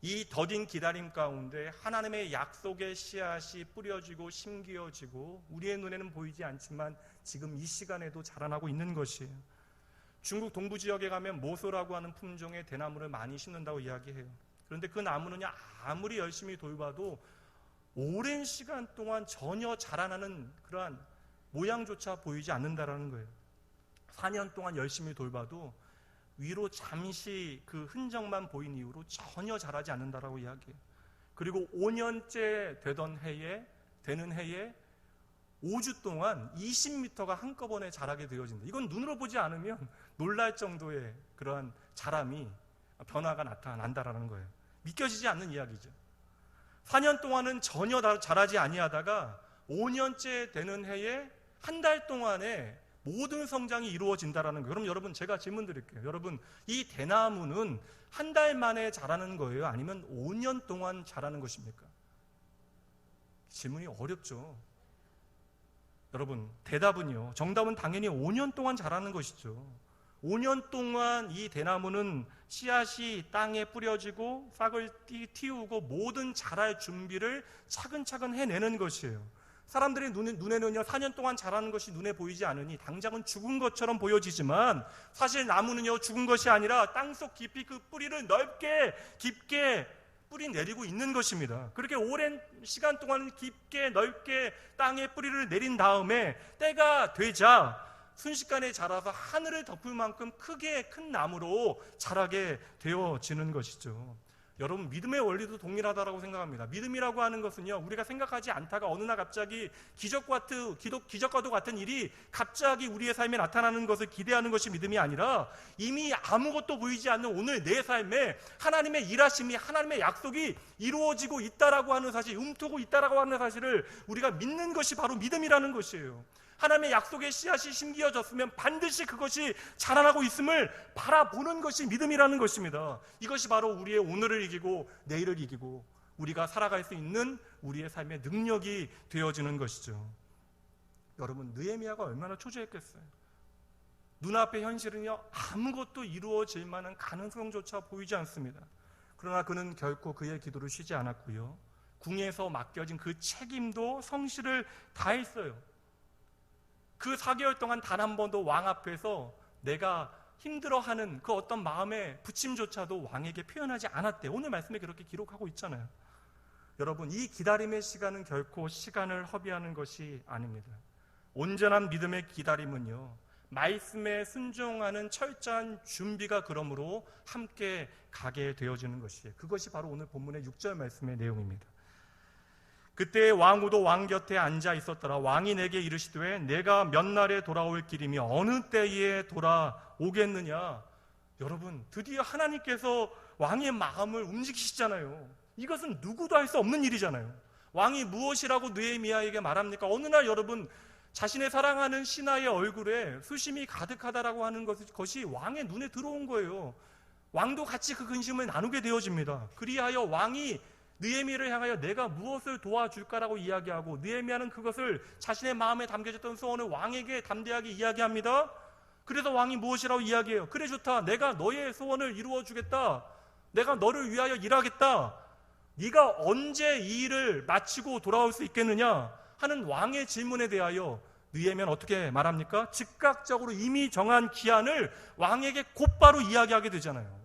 이 더딘 기다림 가운데 하나님의 약속의 씨앗이 뿌려지고 심기어지고 우리의 눈에는 보이지 않지만 지금 이 시간에도 자라나고 있는 것이에요. 중국 동부 지역에 가면 모소라고 하는 품종의 대나무를 많이 심는다고 이야기해요. 그런데 그 나무는요, 아무리 열심히 돌봐도 오랜 시간 동안 전혀 자라나는 그러한 모양조차 보이지 않는다라는 거예요. 4년 동안 열심히 돌봐도 위로 잠시 그 흔적만 보인 이후로 전혀 자라지 않는다라고 이야기해요. 그리고 5년째 되는 해에 5주 동안 20m가 한꺼번에 자라게 되어진다. 이건 눈으로 보지 않으면 놀랄 정도의 그러한 자람이, 변화가 나타난다라는 거예요. 믿겨지지 않는 이야기죠. 4년 동안은 전혀 자라지 아니하다가 5년째 되는 해에 한 달 동안에 모든 성장이 이루어진다라는 거예요. 그럼 여러분, 제가 질문 드릴게요. 여러분, 이 대나무는 한 달 만에 자라는 거예요? 아니면 5년 동안 자라는 것입니까? 질문이 어렵죠. 여러분, 대답은요, 정답은 당연히 5년 동안 자라는 것이죠. 5년 동안 이 대나무는 씨앗이 땅에 뿌려지고 싹을 틔우고 모든 자랄 준비를 차근차근 해내는 것이에요. 사람들의 눈에는요 4년 동안 자라는 것이 눈에 보이지 않으니 당장은 죽은 것처럼 보여지지만 사실 나무는요 죽은 것이 아니라 땅속 깊이 그 뿌리를 넓게 깊게 뿌리 내리고 있는 것입니다. 그렇게 오랜 시간 동안 깊게 넓게 땅에 뿌리를 내린 다음에 때가 되자 순식간에 자라서 하늘을 덮을 만큼 크게 큰 나무로 자라게 되어지는 것이죠. 여러분, 믿음의 원리도 동일하다고 생각합니다. 믿음이라고 하는 것은요, 우리가 생각하지 않다가 어느 날 갑자기 기적과도 같은 일이 갑자기 우리의 삶에 나타나는 것을 기대하는 것이 믿음이 아니라 이미 아무것도 보이지 않는 오늘 내 삶에 하나님의 일하심이, 하나님의 약속이 이루어지고 있다라고 하는 사실, 움트고 있다라고 하는 사실을 우리가 믿는 것이 바로 믿음이라는 것이에요. 하나님의 약속의 씨앗이 심겨졌으면 반드시 그것이 자라나고 있음을 바라보는 것이 믿음이라는 것입니다. 이것이 바로 우리의 오늘을 이기고 내일을 이기고 우리가 살아갈 수 있는 우리의 삶의 능력이 되어지는 것이죠. 여러분, 느헤미야가 얼마나 초조했겠어요. 눈앞의 현실은요 아무것도 이루어질 만한 가능성조차 보이지 않습니다. 그러나 그는 결코 그의 기도를 쉬지 않았고요, 궁에서 맡겨진 그 책임도 성실을 다했어요. 그 4개월 동안 단 한 번도 왕 앞에서 내가 힘들어하는 그 어떤 마음의 부침조차도 왕에게 표현하지 않았대요. 오늘 말씀에 그렇게 기록하고 있잖아요. 여러분, 이 기다림의 시간은 결코 시간을 허비하는 것이 아닙니다. 온전한 믿음의 기다림은요, 말씀에 순종하는 철저한 준비가 그러므로 함께 가게 되어지는 것이에요. 그것이 바로 오늘 본문의 6절 말씀의 내용입니다. 그때 왕후도 왕 곁에 앉아 있었더라. 왕이 내게 이르시되 내가 몇 날에 돌아올 길이며 어느 때에 돌아오겠느냐. 여러분, 드디어 하나님께서 왕의 마음을 움직이시잖아요. 이것은 누구도 할 수 없는 일이잖아요. 왕이 무엇이라고 느헤미야에게 말합니까? 어느 날 여러분, 자신의 사랑하는 신하의 얼굴에 수심이 가득하다라고 하는 것이 왕의 눈에 들어온 거예요. 왕도 같이 그 근심을 나누게 되어집니다. 그리하여 왕이 느헤미야를 향하여 내가 무엇을 도와줄까라고 이야기하고, 느헤미야는 그것을 자신의 마음에 담겨졌던 소원을 왕에게 담대하게 이야기합니다. 그래서 왕이 무엇이라고 이야기해요? 그래, 좋다. 내가 너의 소원을 이루어주겠다. 내가 너를 위하여 일하겠다. 네가 언제 이 일을 마치고 돌아올 수 있겠느냐 하는 왕의 질문에 대하여 느헤미야는 어떻게 말합니까? 즉각적으로 이미 정한 기한을 왕에게 곧바로 이야기하게 되잖아요.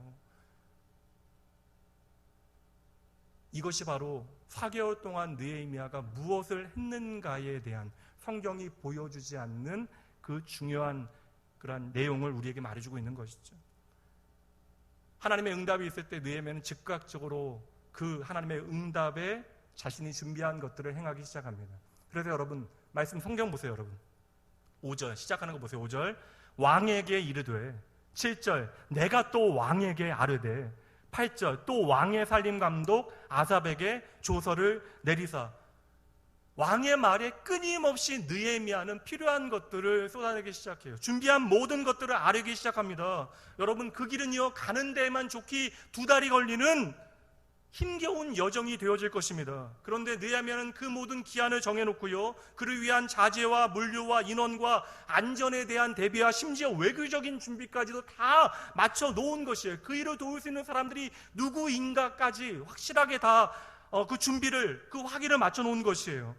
이것이 바로 4개월 동안 느헤미야가 무엇을 했는가에 대한 성경이 보여주지 않는 그 중요한 그런 내용을 우리에게 말해주고 있는 것이죠. 하나님의 응답이 있을 때 느헤미야는 즉각적으로 그 하나님의 응답에 자신이 준비한 것들을 행하기 시작합니다. 그래서 여러분, 말씀 성경 보세요. 여러분, 5절 시작하는 거 보세요. 5절, 왕에게 이르되. 7절, 내가 또 왕에게 아뢰되. 8절, 또 왕의 살림감독 아삽에게 조서를 내리사. 왕의 말에 끊임없이 느헤미야는 필요한 것들을 쏟아내기 시작해요. 준비한 모든 것들을 아뢰기 시작합니다. 여러분, 그 길은요, 가는 데에만 좋기 2달이 걸리는 힘겨운 여정이 되어질 것입니다. 그런데 느헤미야는 그 모든 기한을 정해놓고요, 그를 위한 자재와 물류와 인원과 안전에 대한 대비와 심지어 외교적인 준비까지도 다 맞춰 놓은 것이에요. 그 일을 도울 수 있는 사람들이 누구인가까지 확실하게 다 그 준비를, 그 확인을 맞춰 놓은 것이에요.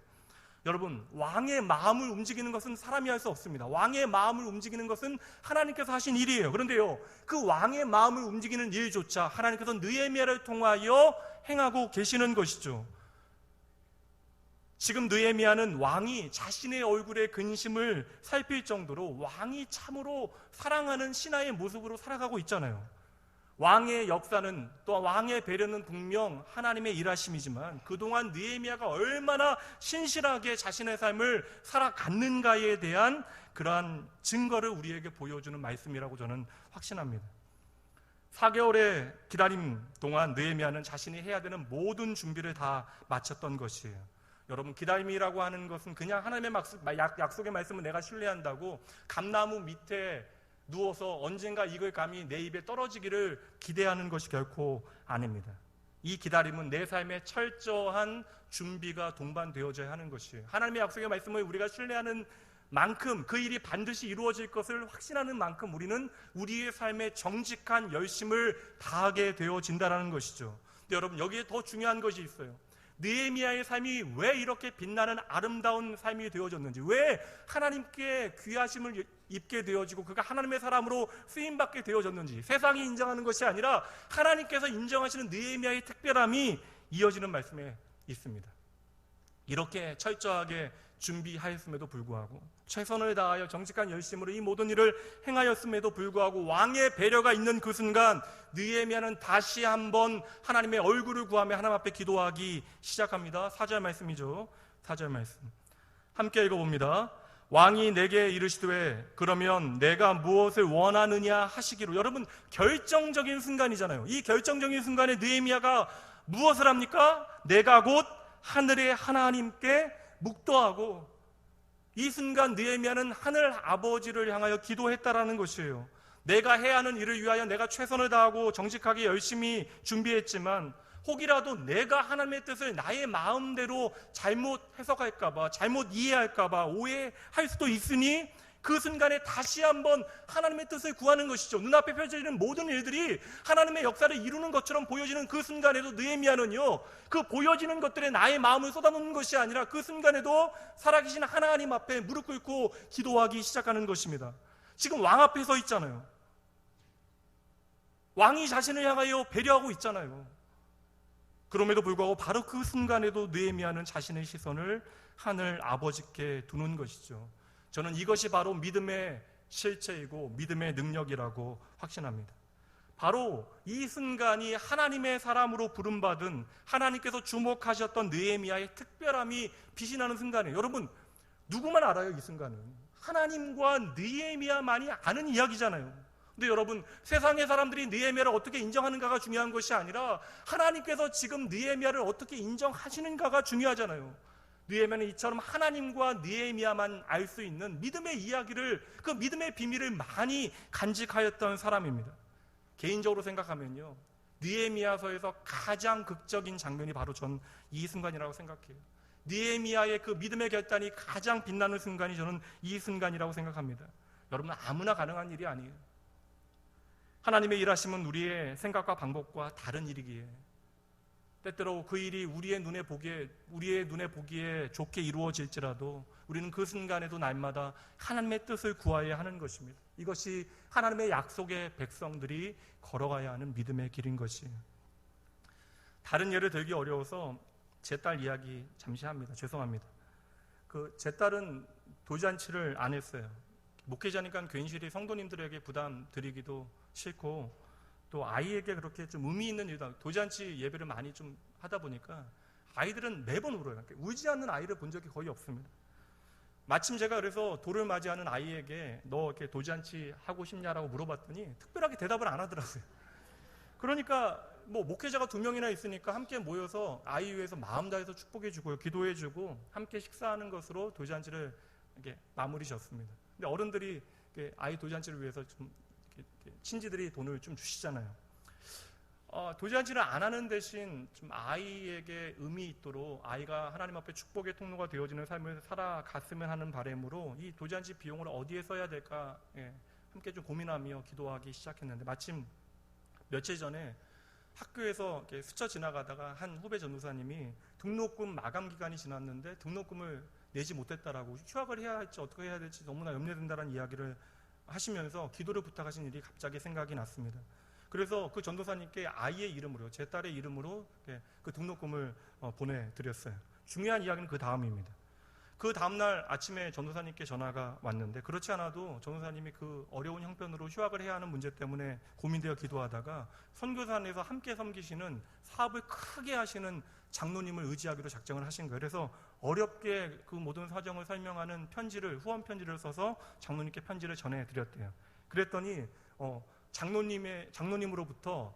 여러분, 왕의 마음을 움직이는 것은 사람이 할 수 없습니다. 왕의 마음을 움직이는 것은 하나님께서 하신 일이에요. 그런데요, 그 왕의 마음을 움직이는 일조차 하나님께서 느헤미야를 통하여 행하고 계시는 것이죠. 지금 느헤미야는 왕이 자신의 얼굴에 근심을 살필 정도로 왕이 참으로 사랑하는 신하의 모습으로 살아가고 있잖아요. 왕의 역사는, 또 왕의 배려는 분명 하나님의 일하심이지만 그동안 느헤미야가 얼마나 신실하게 자신의 삶을 살아갔는가에 대한 그러한 증거를 우리에게 보여주는 말씀이라고 저는 확신합니다. 4개월의 기다림 동안 느헤미야는 자신이 해야 되는 모든 준비를 다 마쳤던 것이에요. 여러분, 기다림이라고 하는 것은 그냥 하나님의 약속의 말씀을 내가 신뢰한다고 감나무 밑에 누워서 언젠가 익을 감이 내 입에 떨어지기를 기대하는 것이 결코 아닙니다. 이 기다림은 내 삶에 철저한 준비가 동반되어져야 하는 것이에요. 하나님의 약속의 말씀을 우리가 신뢰하는 만큼, 그 일이 반드시 이루어질 것을 확신하는 만큼 우리는 우리의 삶에 정직한 열심을 다하게 되어진다는 것이죠. 근데 여러분, 여기에 더 중요한 것이 있어요. 느헤미야의 삶이 왜 이렇게 빛나는 아름다운 삶이 되어졌는지, 왜 하나님께 귀하심을 입게 되어지고 그가 하나님의 사람으로 쓰임받게 되어졌는지, 세상이 인정하는 것이 아니라 하나님께서 인정하시는 느헤미야의 특별함이 이어지는 말씀에 있습니다. 이렇게 철저하게 준비하였음에도 불구하고, 최선을 다하여 정직한 열심으로 이 모든 일을 행하였음에도 불구하고 왕의 배려가 있는 그 순간 느헤미야는 다시 한번 하나님의 얼굴을 구하며 하나님 앞에 기도하기 시작합니다. 4절 말씀이죠. 4절 말씀 함께 읽어봅니다. 왕이 내게 이르시되 그러면 내가 무엇을 원하느냐 하시기로. 여러분, 결정적인 순간이잖아요. 이 결정적인 순간에 느헤미야가 무엇을 합니까? 내가 곧 하늘의 하나님께 묵도하고, 이 순간 느헤미야는 하늘 아버지를 향하여 기도했다라는 것이에요. 내가 해야 하는 일을 위하여 내가 최선을 다하고 정직하게 열심히 준비했지만 혹이라도 내가 하나님의 뜻을 나의 마음대로 잘못 해석할까봐, 잘못 이해할까봐 오해할 수도 있으니 그 순간에 다시 한번 하나님의 뜻을 구하는 것이죠. 눈앞에 펼쳐지는 모든 일들이 하나님의 역사를 이루는 것처럼 보여지는 그 순간에도 느헤미야는요, 그 보여지는 것들에 나의 마음을 쏟아놓는 것이 아니라 그 순간에도 살아계신 하나님 앞에 무릎 꿇고 기도하기 시작하는 것입니다. 지금 왕 앞에 서 있잖아요. 왕이 자신을 향하여 배려하고 있잖아요. 그럼에도 불구하고 바로 그 순간에도 느헤미야는 자신의 시선을 하늘 아버지께 두는 것이죠. 저는 이것이 바로 믿음의 실체이고 믿음의 능력이라고 확신합니다. 바로 이 순간이 하나님의 사람으로 부름받은, 하나님께서 주목하셨던 느헤미야의 특별함이 빛이 나는 순간이에요. 여러분, 누구만 알아요? 이 순간은 하나님과 느헤미야만이 아는 이야기잖아요. 근데 여러분, 세상의 사람들이 느헤미야를 어떻게 인정하는가가 중요한 것이 아니라 하나님께서 지금 느헤미야를 어떻게 인정하시는가가 중요하잖아요. 느헤미야는 이처럼 하나님과 느헤미야만 알 수 있는 믿음의 이야기를, 그 믿음의 비밀을 많이 간직하였던 사람입니다. 개인적으로 생각하면요, 느헤미야서에서 가장 극적인 장면이 바로 전 이 순간이라고 생각해요. 느헤미야의 그 믿음의 결단이 가장 빛나는 순간이 저는 이 순간이라고 생각합니다. 여러분, 아무나 가능한 일이 아니에요. 하나님의 일하심은 우리의 생각과 방법과 다른 일이기에, 때때로 그 일이 우리의 눈에 보기에 좋게 이루어질지라도 우리는 그 순간에도 날마다 하나님의 뜻을 구하여야 하는 것입니다. 이것이 하나님의 약속의 백성들이 걸어가야 하는 믿음의 길인 것이에요. 다른 예를 들기 어려워서 제 딸 이야기 잠시 합니다. 죄송합니다. 제 딸은 도잔치를 안 했어요. 목회자니까 괜시리 성도님들에게 부담 드리기도 싫고, 또 아이에게 그렇게 좀 의미 있는 일도, 도잔치 예배를 많이 좀 하다 보니까 아이들은 매번 울어요. 울지 않는 아이를 본 적이 거의 없습니다. 마침 제가 그래서 돌을 맞이하는 아이에게 너 이렇게 도잔치 하고 싶냐라고 물어봤더니 특별하게 대답을 안 하더라고요. 그러니까 목회자가 2명이나 있으니까 함께 모여서 아이 위해서 마음 다해서 축복해주고요, 기도해주고 함께 식사하는 것으로 도잔치를 이렇게 마무리 졌습니다. 근데 어른들이 아이 도잔치를 위해서 좀 친지들이 돈을 좀 주시잖아요. 도잔치를 안 하는 대신 좀 아이에게 의미 있도록 아이가 하나님 앞에 축복의 통로가 되어지는 삶을 살아갔으면 하는 바람으로 이 도잔치 비용을 어디에 써야 될까 함께 좀 고민하며 기도하기 시작했는데, 마침 며칠 전에 학교에서 이렇게 스쳐 지나가다가 한 후배 전도사님이 등록금 마감 기간이 지났는데 등록금을 내지 못했다라고, 휴학을 해야 할지 어떻게 해야 될지 너무나 염려된다는 이야기를 하시면서 기도를 부탁하신 일이 갑자기 생각이 났습니다. 그래서 그 전도사님께 아이의 이름으로, 제 딸의 이름으로 그 등록금을 보내드렸어요. 중요한 이야기는 그 다음입니다. 그 다음날 아침에 전도사님께 전화가 왔는데, 그렇지 않아도 전도사님이 그 어려운 형편으로 휴학을 해야 하는 문제 때문에 고민되어 기도하다가 선교사안에서 함께 섬기시는, 사업을 크게 하시는 장로님을 의지하기로 작정을 하신 거예요. 그래서 어렵게 그 모든 사정을 설명하는 편지를, 후원 편지를 써서 장로님께 편지를 전해드렸대요. 그랬더니 장로님으로부터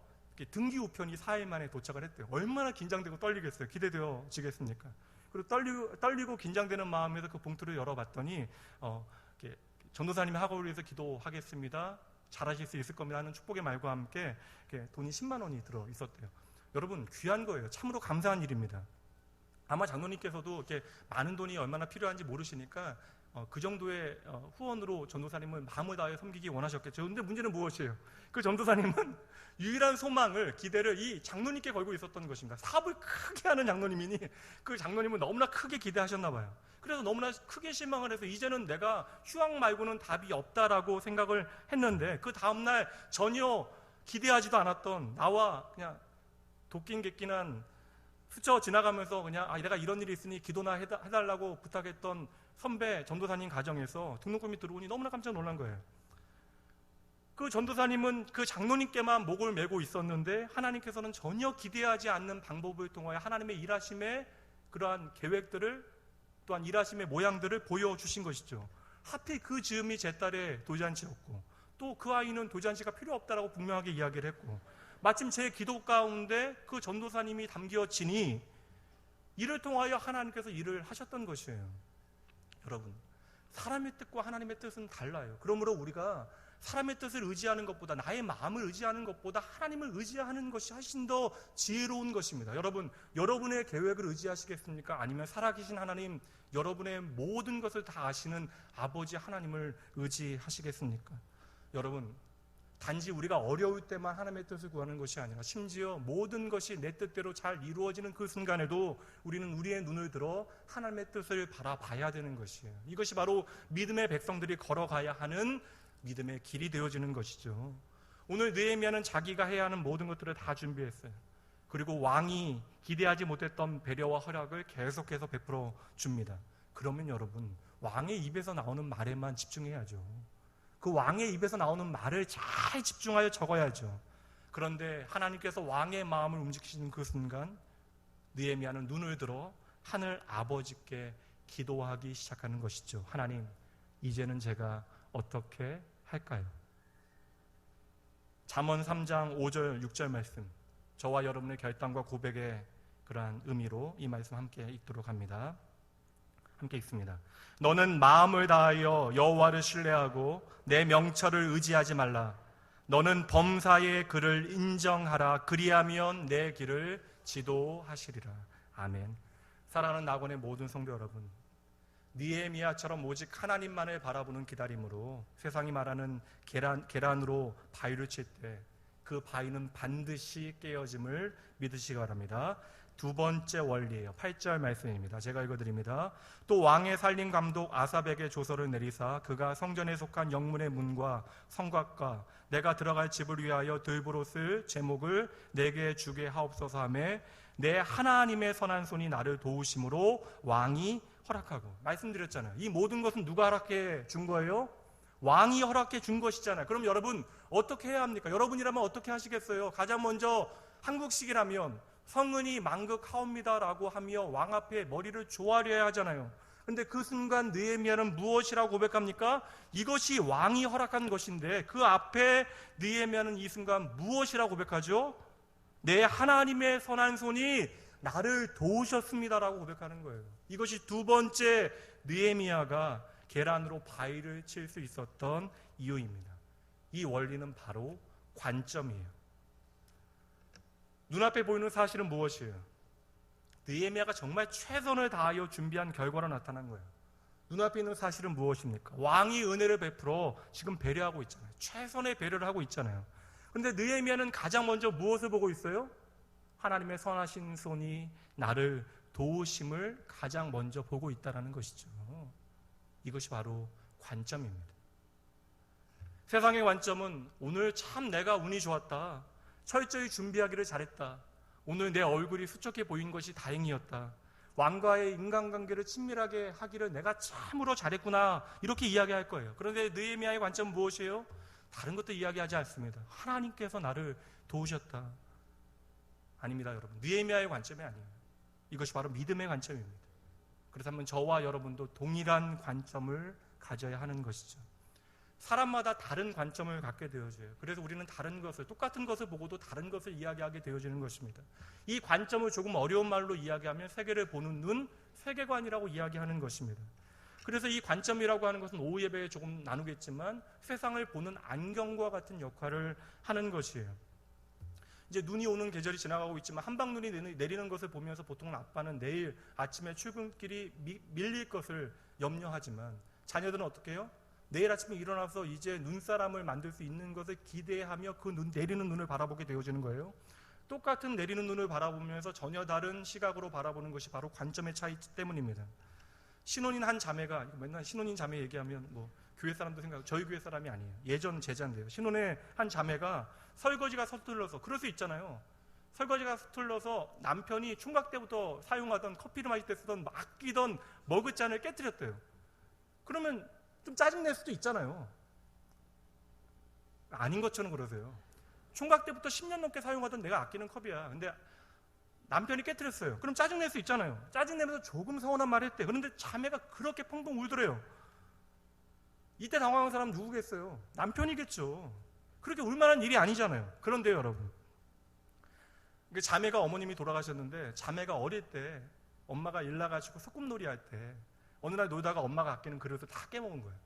등기 우편이 4일 만에 도착을 했대요. 얼마나 긴장되고 떨리겠어요. 기대되어지겠습니까? 그리고 떨리고 긴장되는 마음에서 그 봉투를 열어봤더니 전도사님이 학업을 위해서 기도하겠습니다, 잘하실 수 있을 겁니다 하는 축복의 말과 함께 돈이 10만 원이 들어 있었대요. 여러분, 귀한 거예요. 참으로 감사한 일입니다. 아마 장로님께서도 이렇게 많은 돈이 얼마나 필요한지 모르시니까 그 정도의 후원으로 전도사님을 마음을 다해 섬기기 원하셨겠죠. 그런데 문제는 무엇이에요? 그 전도사님은 유일한 소망을, 기대를 이 장로님께 걸고 있었던 것입니다. 사업을 크게 하는 장로님이니 그 장로님은 너무나 크게 기대하셨나 봐요. 그래서 너무나 크게 실망을 해서 이제는 내가 휴학 말고는 답이 없다라고 생각을 했는데, 그 다음날 전혀 기대하지도 않았던 나와 그냥 도끼인객기난 스쳐 지나가면서 그냥 내가 이런 일이 있으니 기도나 해달라고 부탁했던 선배 전도사님 가정에서 등록금이 들어오니 너무나 깜짝 놀란 거예요. 그 전도사님은 그 장로님께만 목을 메고 있었는데 하나님께서는 전혀 기대하지 않는 방법을 통하여 하나님의 일하심의 그러한 계획들을, 또한 일하심의 모양들을 보여주신 것이죠. 하필 그 즈음이 제 딸의 돌잔치였고, 또 그 아이는 돌잔치가 필요 없다라고 분명하게 이야기를 했고, 마침 제 기도 가운데 그 전도사님이 담겨지니 이를 통하여 하나님께서 일을 하셨던 것이에요. 여러분, 사람의 뜻과 하나님의 뜻은 달라요. 그러므로 우리가 사람의 뜻을 의지하는 것보다, 나의 마음을 의지하는 것보다 하나님을 의지하는 것이 훨씬 더 지혜로운 것입니다. 여러분, 여러분의 계획을 의지하시겠습니까? 아니면 살아계신 하나님, 여러분의 모든 것을 다 아시는 아버지 하나님을 의지하시겠습니까? 여러분, 단지 우리가 어려울 때만 하나님의 뜻을 구하는 것이 아니라 심지어 모든 것이 내 뜻대로 잘 이루어지는 그 순간에도 우리는 우리의 눈을 들어 하나님의 뜻을 바라봐야 되는 것이에요. 이것이 바로 믿음의 백성들이 걸어가야 하는 믿음의 길이 되어지는 것이죠. 오늘 느헤미야는 자기가 해야 하는 모든 것들을 다 준비했어요. 그리고 왕이 기대하지 못했던 배려와 허락을 계속해서 베풀어 줍니다. 그러면 여러분, 왕의 입에서 나오는 말에만 집중해야죠. 그 왕의 입에서 나오는 말을 잘 집중하여 적어야죠. 그런데 하나님께서 왕의 마음을 움직이시는 그 순간 느헤미야는 눈을 들어 하늘 아버지께 기도하기 시작하는 것이죠. 하나님, 이제는 제가 어떻게 할까요? 잠언 3장 5절 6절 말씀, 저와 여러분의 결단과 고백의 그러한 의미로 이 말씀 함께 읽도록 합니다. 함께 읽습니다. 너는 마음을 다하여 여호와를 신뢰하고 내 명철을 의지하지 말라. 너는 범사의 그를 인정하라. 그리하면 내 길을 지도하시리라. 아멘. 사랑하는 낙원의 모든 성도 여러분, 느헤미야처럼 오직 하나님만을 바라보는 기다림으로 세상이 말하는 계란으로 바위를 칠 때 그 바위는 반드시 깨어짐을 믿으시기 바랍니다. 두 번째 원리예요. 8절 말씀입니다. 제가 읽어드립니다. 또 왕의 살림 감독 아삽에게 조서를 내리사 그가 성전에 속한 영문의 문과 성곽과 내가 들어갈 집을 위하여 들보로 쓸 제목을 내게 주게 하옵소서 하며 내 하나님의 선한 손이 나를 도우심으로 왕이 허락하고. 말씀드렸잖아요. 이 모든 것은 누가 허락해 준 거예요? 왕이 허락해 준 것이잖아요. 그럼 여러분 어떻게 해야 합니까? 여러분이라면 어떻게 하시겠어요? 가장 먼저 한국식이라면 성은이 망극하옵니다라고 하며 왕 앞에 머리를 조아려야 하잖아요. 그런데 그 순간 느헤미야는 무엇이라고 고백합니까? 이것이 왕이 허락한 것인데 그 앞에 느헤미야는 이 순간 무엇이라고 고백하죠? 내 하나님의 선한 손이 나를 도우셨습니다라고 고백하는 거예요. 이것이 두 번째 느헤미야가 계란으로 바위를 칠 수 있었던 이유입니다. 이 원리는 바로 관점이에요. 눈앞에 보이는 사실은 무엇이에요? 느헤미야가 정말 최선을 다하여 준비한 결과로 나타난 거예요. 눈앞에 있는 사실은 무엇입니까? 왕이 은혜를 베풀어 지금 배려하고 있잖아요. 최선의 배려를 하고 있잖아요. 그런데 느헤미야는 가장 먼저 무엇을 보고 있어요? 하나님의 선하신 손이 나를 도우심을 가장 먼저 보고 있다는 것이죠. 이것이 바로 관점입니다. 세상의 관점은 오늘 참 내가 운이 좋았다. 철저히 준비하기를 잘했다. 오늘 내 얼굴이 수척해 보인 것이 다행이었다. 왕과의 인간관계를 친밀하게 하기를 내가 참으로 잘했구나. 이렇게 이야기할 거예요. 그런데 느헤미야의 관점은 무엇이에요? 다른 것도 이야기하지 않습니다. 하나님께서 나를 도우셨다. 아닙니다, 여러분. 느헤미야의 관점이 아니에요. 이것이 바로 믿음의 관점입니다. 그렇다면 저와 여러분도 동일한 관점을 가져야 하는 것이죠. 사람마다 다른 관점을 갖게 되어져요. 그래서 우리는 다른 것을, 똑같은 것을 보고도 다른 것을 이야기하게 되어지는 것입니다. 이 관점을 조금 어려운 말로 이야기하면 세계를 보는 눈, 세계관이라고 이야기하는 것입니다. 그래서 이 관점이라고 하는 것은 오후 예배에 조금 나누겠지만 세상을 보는 안경과 같은 역할을 하는 것이에요. 이제 눈이 오는 계절이 지나가고 있지만 한방눈이 내리는 것을 보면서 보통 아빠는 내일 아침에 출근길이 밀릴 것을 염려하지만 자녀들은 어떻게 해요? 내일 아침에 일어나서 이제 눈사람을 만들 수 있는 것을 기대하며 그 내리는 눈을 바라보게 되어지는 거예요. 똑같은 내리는 눈을 바라보면서 전혀 다른 시각으로 바라보는 것이 바로 관점의 차이 때문입니다. 신혼인 한 자매가, 맨날 신혼인 자매 얘기하면 뭐 교회 사람도 생각하고, 저희 교회 사람이 아니에요. 예전 제자인데요. 신혼의 한 자매가 설거지가 서툴러서, 그럴 수 있잖아요. 설거지가 서툴러서 남편이 총각 때부터 사용하던, 커피를 마실 때 쓰던 아끼던 머그잔을 깨뜨렸대요. 그러면 좀 짜증낼 수도 있잖아요. 아닌 것처럼 그러세요. 총각 때부터 10년 넘게 사용하던 내가 아끼는 컵이야. 근데 남편이 깨뜨렸어요. 그럼 짜증낼 수 있잖아요. 짜증내면서 조금 서운한 말 했대. 그런데 자매가 그렇게 펑펑 울더래요. 이때 당황한 사람 누구겠어요? 남편이겠죠. 그렇게 울만한 일이 아니잖아요. 그런데요, 여러분, 자매가, 어머님이 돌아가셨는데 자매가 어릴 때 엄마가 일 나가지고 소꿉놀이 할 때 어느 날 놀다가 엄마가 아끼는 그릇을 다 깨먹은 거예요.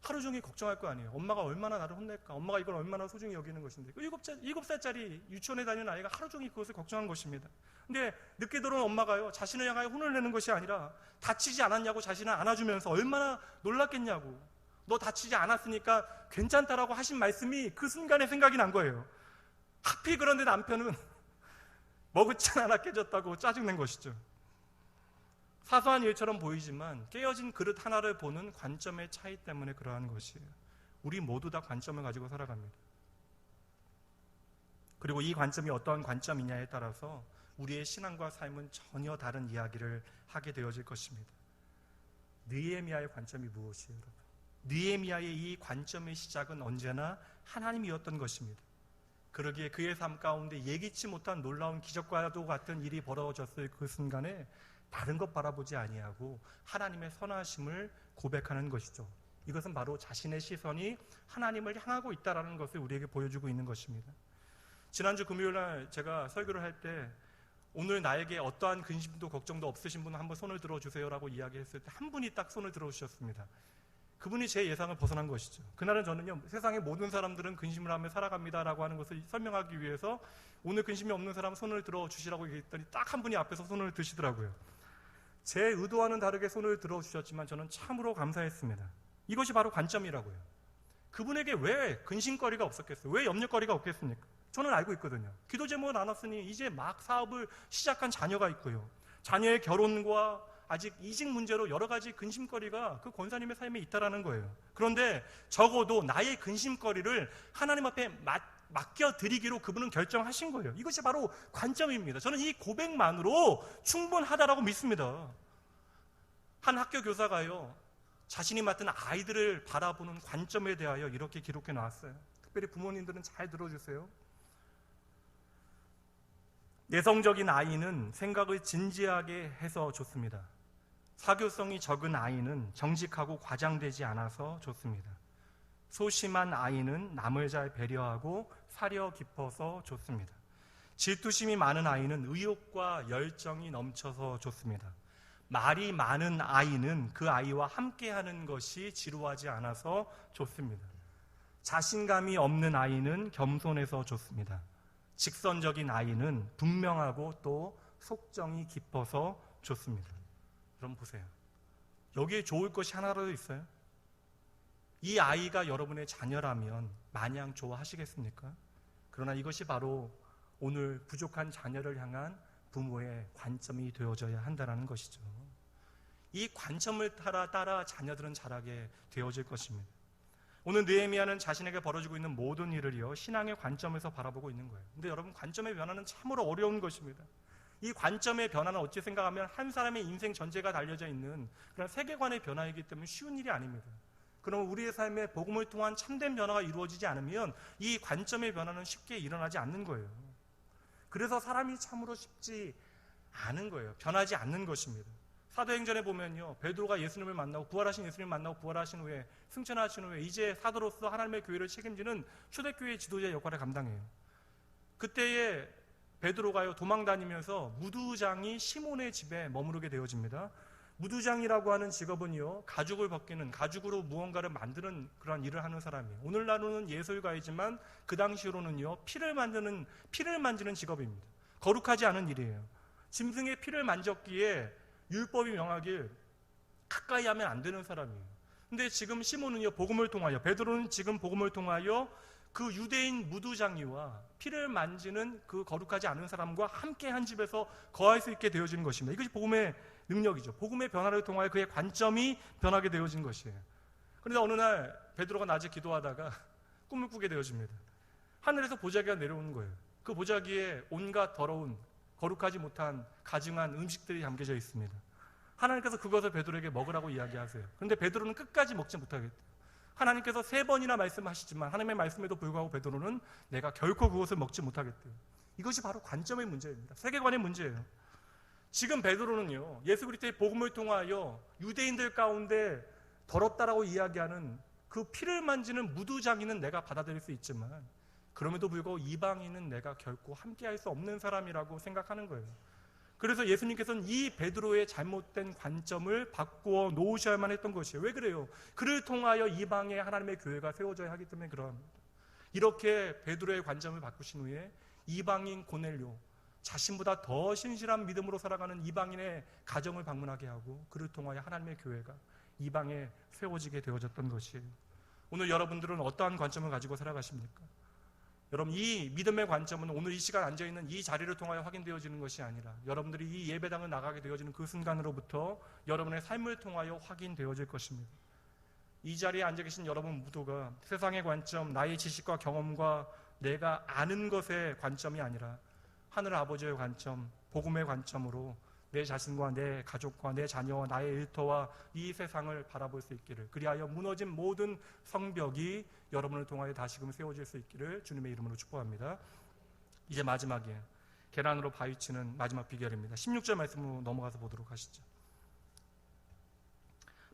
하루 종일 걱정할 거 아니에요. 엄마가 얼마나 나를 혼낼까? 엄마가 이걸 얼마나 소중히 여기는 것인데. 7살짜리 유치원에 다니는 아이가 하루 종일 그것을 걱정한 것입니다. 근데 늦게 들어온 엄마가요, 자신을 향하여 혼을 내는 것이 아니라 다치지 않았냐고 자신을 안아주면서 얼마나 놀랐겠냐고. 너 다치지 않았으니까 괜찮다라고 하신 말씀이 그 순간에 생각이 난 거예요. 하필 그런데 남편은 머그잔 하나 깨졌다고 짜증낸 것이죠. 사소한 일처럼 보이지만 깨어진 그릇 하나를 보는 관점의 차이 때문에 그러한 것이에요. 우리 모두 다 관점을 가지고 살아갑니다. 그리고 이 관점이 어떠한 관점이냐에 따라서 우리의 신앙과 삶은 전혀 다른 이야기를 하게 되어질 것입니다. 느헤미야의 관점이 무엇이에요, 여러분? 느헤미야의 이 관점의 시작은 언제나 하나님이었던 것입니다. 그러기에 그의 삶 가운데 예기치 못한 놀라운 기적과도 같은 일이 벌어졌을 그 순간에 다른 것 바라보지 아니하고 하나님의 선하심을 고백하는 것이죠. 이것은 바로 자신의 시선이 하나님을 향하고 있다는 것을 우리에게 보여주고 있는 것입니다. 지난주 금요일날 제가 설교를 할 때 오늘 나에게 어떠한 근심도 걱정도 없으신 분은 한번 손을 들어주세요라고 이야기했을 때 한 분이 딱 손을 들어주셨습니다. 그분이 제 예상을 벗어난 것이죠. 그날은 저는요, 세상의 모든 사람들은 근심을 하며 살아갑니다라고 하는 것을 설명하기 위해서 오늘 근심이 없는 사람 손을 들어주시라고 얘기했더니 딱 한 분이 앞에서 손을 드시더라고요. 제 의도와는 다르게 손을 들어주셨지만 저는 참으로 감사했습니다. 이것이 바로 관점이라고요. 그분에게 왜 근심거리가 없었겠어요? 왜 염려거리가 없겠습니까? 저는 알고 있거든요. 기도 제목을 나눴으니 이제 막 사업을 시작한 자녀가 있고요. 자녀의 결혼과 아직 이직 문제로 여러 가지 근심거리가 그 권사님의 삶에 있다라는 거예요. 그런데 적어도 나의 근심거리를 하나님 앞에 맡겨드리기로 그분은 결정하신 거예요. 이것이 바로 관점입니다. 저는 이 고백만으로 충분하다라고 믿습니다. 한 학교 교사가요, 자신이 맡은 아이들을 바라보는 관점에 대하여 이렇게 기록해 놨어요. 특별히 부모님들은 잘 들어주세요. 내성적인 아이는 생각을 진지하게 해서 좋습니다. 사교성이 적은 아이는 정직하고 과장되지 않아서 좋습니다. 소심한 아이는 남을 잘 배려하고 사려 깊어서 좋습니다. 질투심이 많은 아이는 의욕과 열정이 넘쳐서 좋습니다. 말이 많은 아이는 그 아이와 함께하는 것이 지루하지 않아서 좋습니다. 자신감이 없는 아이는 겸손해서 좋습니다. 직선적인 아이는 분명하고 또 속정이 깊어서 좋습니다. 그럼 보세요. 여기에 좋을 것이 하나라도 있어요? 이 아이가 여러분의 자녀라면 마냥 좋아하시겠습니까? 그러나 이것이 바로 오늘 부족한 자녀를 향한 부모의 관점이 되어져야 한다는 것이죠. 이 관점을 따라 자녀들은 자라게 되어질 것입니다. 오늘 느헤미야는 자신에게 벌어지고 있는 모든 일을요, 신앙의 관점에서 바라보고 있는 거예요. 근데 여러분, 관점의 변화는 참으로 어려운 것입니다. 이 관점의 변화는 어찌 생각하면 한 사람의 인생 전체가 달려져 있는 그런 세계관의 변화이기 때문에 쉬운 일이 아닙니다. 그럼 우리의 삶에 복음을 통한 참된 변화가 이루어지지 않으면 이 관점의 변화는 쉽게 일어나지 않는 거예요. 그래서 사람이 참으로 쉽지 않은 거예요. 변하지 않는 것입니다. 사도행전에 보면요, 베드로가 예수님을 만나고 부활하신 예수님을 만나고 부활하신 후에 승천하신 후에 이제 사도로서 하나님의 교회를 책임지는 초대교회의 지도자의 역할을 감당해요. 그때에 베드로가요, 도망 다니면서 무두장이 시몬의 집에 머무르게 되어집니다. 무두장이라고 하는 직업은요, 가죽을 벗기는, 가죽으로 무언가를 만드는 그런 일을 하는 사람이에요. 오늘날로는 예술가이지만 그 당시로는요, 피를 만지는 직업입니다. 거룩하지 않은 일이에요. 짐승의 피를 만졌기에 율법이 명하길 가까이 하면 안 되는 사람이에요. 근데 지금 시몬은요, 복음을 통하여, 베드로는 지금 복음을 통하여 그 유대인 무두장이와 피를 만지는 그 거룩하지 않은 사람과 함께 한 집에서 거할 수 있게 되어지는 것입니다. 이것이 복음의 능력이죠. 복음의 변화를 통하여 그의 관점이 변하게 되어진 것이에요. 그런데 어느 날 베드로가 낮에 기도하다가 꿈을 꾸게 되어집니다. 하늘에서 보자기가 내려오는 거예요. 그 보자기에 온갖 더러운 거룩하지 못한 가증한 음식들이 담겨져 있습니다. 하나님께서 그것을 베드로에게 먹으라고 이야기하세요. 그런데 베드로는 끝까지 먹지 못하겠대요. 하나님께서 3번이나 말씀하시지만 하나님의 말씀에도 불구하고 베드로는 내가 결코 그것을 먹지 못하겠대요. 이것이 바로 관점의 문제입니다. 세계관의 문제예요. 지금 베드로는요, 예수 그리스도의 복음을 통하여 유대인들 가운데 더럽다라고 이야기하는 그 피를 만지는 무두장이는 내가 받아들일 수 있지만 그럼에도 불구하고 이방인은 내가 결코 함께할 수 없는 사람이라고 생각하는 거예요. 그래서 예수님께서는 이 베드로의 잘못된 관점을 바꾸어 놓으셔야만 했던 것이에요. 왜 그래요? 그를 통하여 이방의 하나님의 교회가 세워져야 하기 때문에 그러합니다. 이렇게 베드로의 관점을 바꾸신 후에 이방인 고넬료, 자신보다 더 신실한 믿음으로 살아가는 이방인의 가정을 방문하게 하고 그를 통하여 하나님의 교회가 이방에 세워지게 되어졌던 것이에요. 오늘 여러분들은 어떠한 관점을 가지고 살아가십니까? 여러분, 이 믿음의 관점은 오늘 이 시간 앉아있는 이 자리를 통하여 확인되어지는 것이 아니라 여러분들이 이 예배당을 나가게 되어지는 그 순간으로부터 여러분의 삶을 통하여 확인되어질 것입니다. 이 자리에 앉아 계신 여러분 모두가 세상의 관점, 나의 지식과 경험과 내가 아는 것의 관점이 아니라 하늘 아버지의 관점, 복음의 관점으로 내 자신과 내 가족과 내 자녀와 나의 일터와 이 세상을 바라볼 수 있기를, 그리하여 무너진 모든 성벽이 여러분을 통하여 다시금 세워질 수 있기를 주님의 이름으로 축복합니다. 이제 마지막이에요. 계란으로 바위치는 마지막 비결입니다. 16절 말씀으로 넘어가서 보도록 하시죠.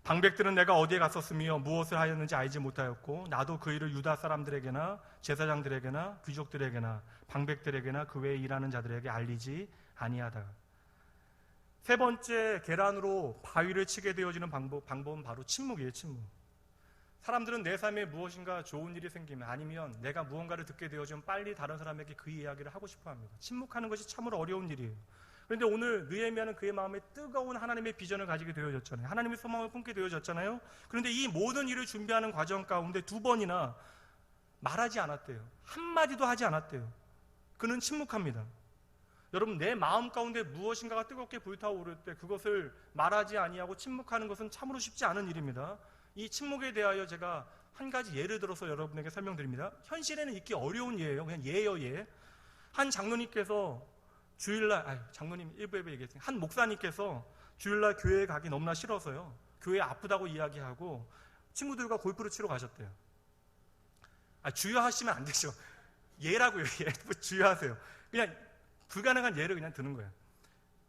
방백들은 내가 어디에 갔었으며 무엇을 하였는지 알지 못하였고 나도 그 일을 유다 사람들에게나 제사장들에게나 귀족들에게나 방백들에게나 그 외에 일하는 자들에게 알리지 아니하다. 세 번째, 계란으로 바위를 치게 되어지는 방법은 바로 침묵이에요. 침묵. 사람들은 내 삶에 무엇인가 좋은 일이 생기면 아니면 내가 무언가를 듣게 되어지면 빨리 다른 사람에게 그 이야기를 하고 싶어 합니다. 침묵하는 것이 참으로 어려운 일이에요. 그런데 오늘 느헤미야는 그의 마음에 뜨거운 하나님의 비전을 가지게 되어졌잖아요. 하나님의 소망을 품게 되어졌잖아요. 그런데 이 모든 일을 준비하는 과정 가운데 2번이나 말하지 않았대요. 한마디도 하지 않았대요. 그는 침묵합니다. 여러분, 내 마음 가운데 무엇인가가 뜨겁게 불타오를 때 그것을 말하지 아니하고 침묵하는 것은 참으로 쉽지 않은 일입니다. 이 침묵에 대하여 제가 한 가지 예를 들어서 여러분에게 설명드립니다. 현실에는 있기 어려운 예예요. 그냥 예예요, 예. 한 장로님께서 주일날, 장로님 일부에 얘기했어요. 한 목사님께서 주일날 교회에 가기 너무나 싫어서요, 교회 아프다고 이야기하고 친구들과 골프를 치러 가셨대요. 주여하시면 안 되죠. 예라고요, 예. 주여하세요. 그냥 불가능한 예를 그냥 드는 거예요.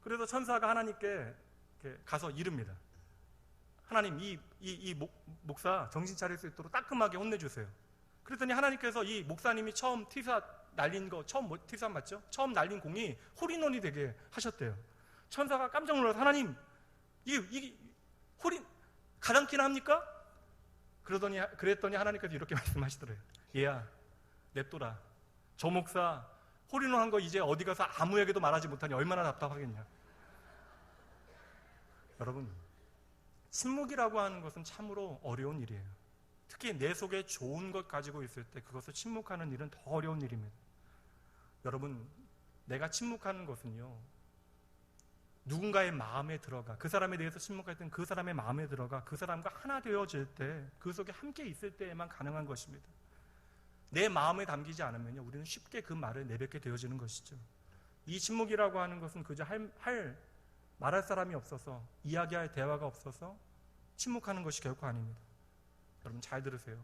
그래서 천사가 하나님께 가서 이릅니다. 하나님, 이 목사 정신 차릴 수 있도록 따끔하게 혼내주세요. 그랬더니 하나님께서 이 목사님이 처음 티샷 날린 거, 티샷 맞죠? 처음 날린 공이 홀인원이 되게 하셨대요. 천사가 깜짝 놀라서 하나님, 이게 홀인 가당키나 합니까? 그랬더니 하나님께서 이렇게 말씀하시더래요. 얘야, 냅둬라. 저 목사 홀인원 한 거 이제 어디 가서 아무에게도 말하지 못하니 얼마나 답답하겠냐. 여러분, 침묵이라고 하는 것은 참으로 어려운 일이에요. 특히 내 속에 좋은 것 가지고 있을 때 그것을 침묵하는 일은 더 어려운 일입니다. 여러분, 내가 침묵하는 것은요, 누군가의 마음에 들어가, 그 사람에 대해서 침묵할 때는 그 사람의 마음에 들어가 그 사람과 하나 되어질 때, 그 속에 함께 있을 때에만 가능한 것입니다. 내 마음에 담기지 않으면요, 우리는 쉽게 그 말을 내뱉게 되어지는 것이죠. 이 침묵이라고 하는 것은 그저 말할 사람이 없어서, 이야기할 대화가 없어서 침묵하는 것이 결코 아닙니다. 여러분 잘 들으세요.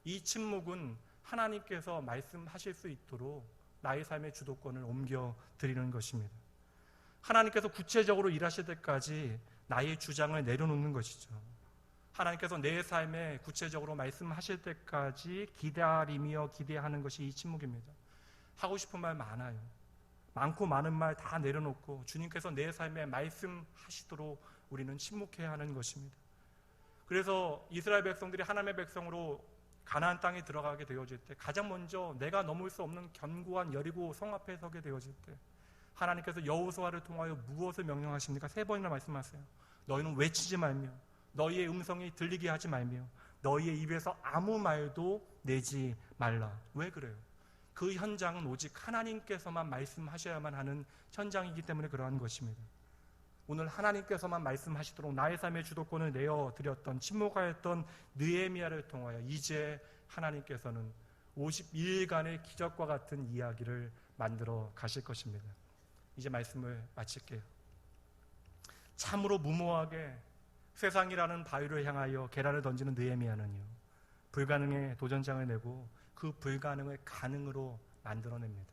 이 침묵은 하나님께서 말씀하실 수 있도록 나의 삶의 주도권을 옮겨드리는 것입니다. 하나님께서 구체적으로 일하실 때까지 나의 주장을 내려놓는 것이죠. 하나님께서 내 삶에 구체적으로 말씀하실 때까지 기다리며 기대하는 것이 이 침묵입니다. 하고 싶은 말 많아요. 많고 많은 말 다 내려놓고 주님께서 내 삶에 말씀하시도록 우리는 침묵해야 하는 것입니다. 그래서 이스라엘 백성들이 하나님의 백성으로 가나안 땅에 들어가게 되어질 때 가장 먼저 내가 넘을 수 없는 견고한 여리고 성 앞에 서게 되어질 때 하나님께서 여호수아를 통하여 무엇을 명령하십니까? 3번이나 말씀하세요. 너희는 외치지 말며 너희의 음성이 들리게 하지 말며 너희의 입에서 아무 말도 내지 말라. 왜 그래요? 그 현장은 오직 하나님께서만 말씀하셔야만 하는 현장이기 때문에 그러한 것입니다. 오늘 하나님께서만 말씀하시도록 나의 삶의 주도권을 내어드렸던 침묵하였던 느헤미야를 통하여 이제 하나님께서는 52일간의 기적과 같은 이야기를 만들어 가실 것입니다. 이제 말씀을 마칠게요. 참으로 무모하게 세상이라는 바위를 향하여 계란을 던지는 느헤미야는요, 불가능의 도전장을 내고 그 불가능을 가능으로 만들어냅니다.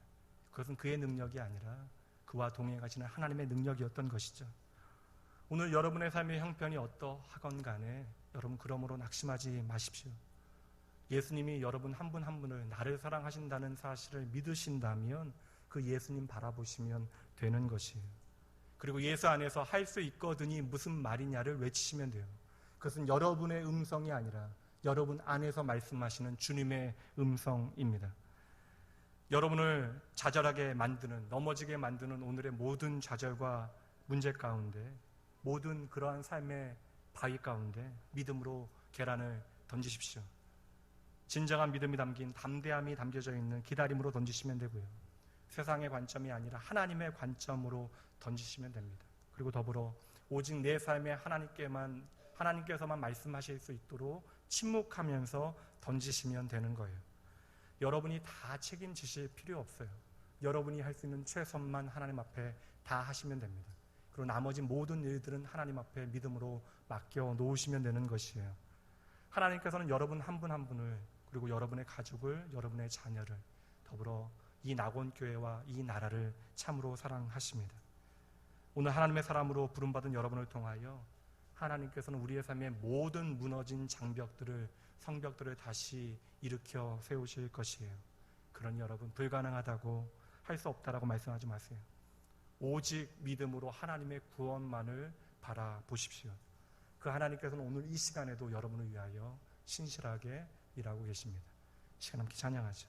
그것은 그의 능력이 아니라 그와 동행해 가시는 하나님의 능력이었던 것이죠. 오늘 여러분의 삶의 형편이 어떠하건 간에 여러분 그러므로 낙심하지 마십시오. 예수님이 여러분 한 분 한 분을 나를 사랑하신다는 사실을 믿으신다면 그 예수님 바라보시면 되는 것이에요. 그리고 예수 안에서 할 수 있거든이 무슨 말이냐를 외치시면 돼요. 그것은 여러분의 음성이 아니라 여러분 안에서 말씀하시는 주님의 음성입니다. 여러분을 좌절하게 만드는, 넘어지게 만드는 오늘의 모든 좌절과 문제 가운데, 모든 그러한 삶의 바위 가운데 믿음으로 계란을 던지십시오. 진정한 믿음이 담긴 담대함이 담겨져 있는 기다림으로 던지시면 되고요. 세상의 관점이 아니라 하나님의 관점으로 던지시면 됩니다. 그리고 더불어 오직 내 삶에 하나님께서만 말씀하실 수 있도록 침묵하면서 던지시면 되는 거예요. 여러분이 다 책임지실 필요 없어요. 여러분이 할 수 있는 최선만 하나님 앞에 다 하시면 됩니다. 그리고 나머지 모든 일들은 하나님 앞에 믿음으로 맡겨 놓으시면 되는 것이에요. 하나님께서는 여러분 한 분 한 분을, 그리고 여러분의 가족을, 여러분의 자녀를, 더불어 이 낙원교회와 이 나라를 참으로 사랑하십니다. 오늘 하나님의 사람으로 부름받은 여러분을 통하여 하나님께서는 우리의 삶의 모든 무너진 장벽들을, 성벽들을 다시 일으켜 세우실 것이에요. 그러니 여러분, 불가능하다고, 할 수 없다라고 말씀하지 마세요. 오직 믿음으로 하나님의 구원만을 바라보십시오. 그 하나님께서는 오늘 이 시간에도 여러분을 위하여 신실하게 일하고 계십니다. 시간 함께 찬양하죠.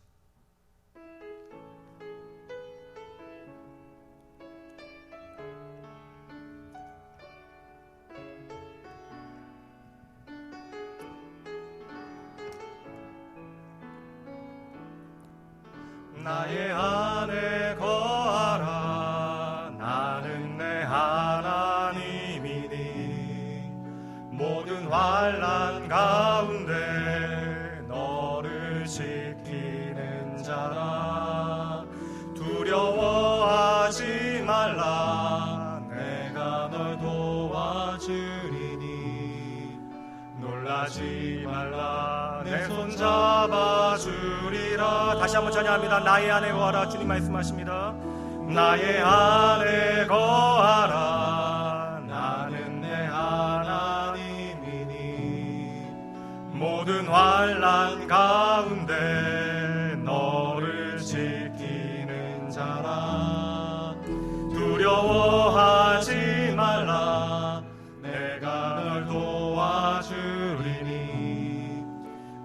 나의 안에 거하라. 나는 내 하나님이니 모든 환난 가운데 너를 지키는 자라. 두려워하지 말라. 내가 널 도와주리니 놀라지 말라. 내 손 잡아주리라. 다시 한번 찬양합니다. 나의 안에 거하라. 주님 말씀하십니다. 나의 안에 거하라. 나는 내 하나님이니 모든 환난 가운데 너를 지키는 자라. 두려워하지 말라. 내가 널 도와주리니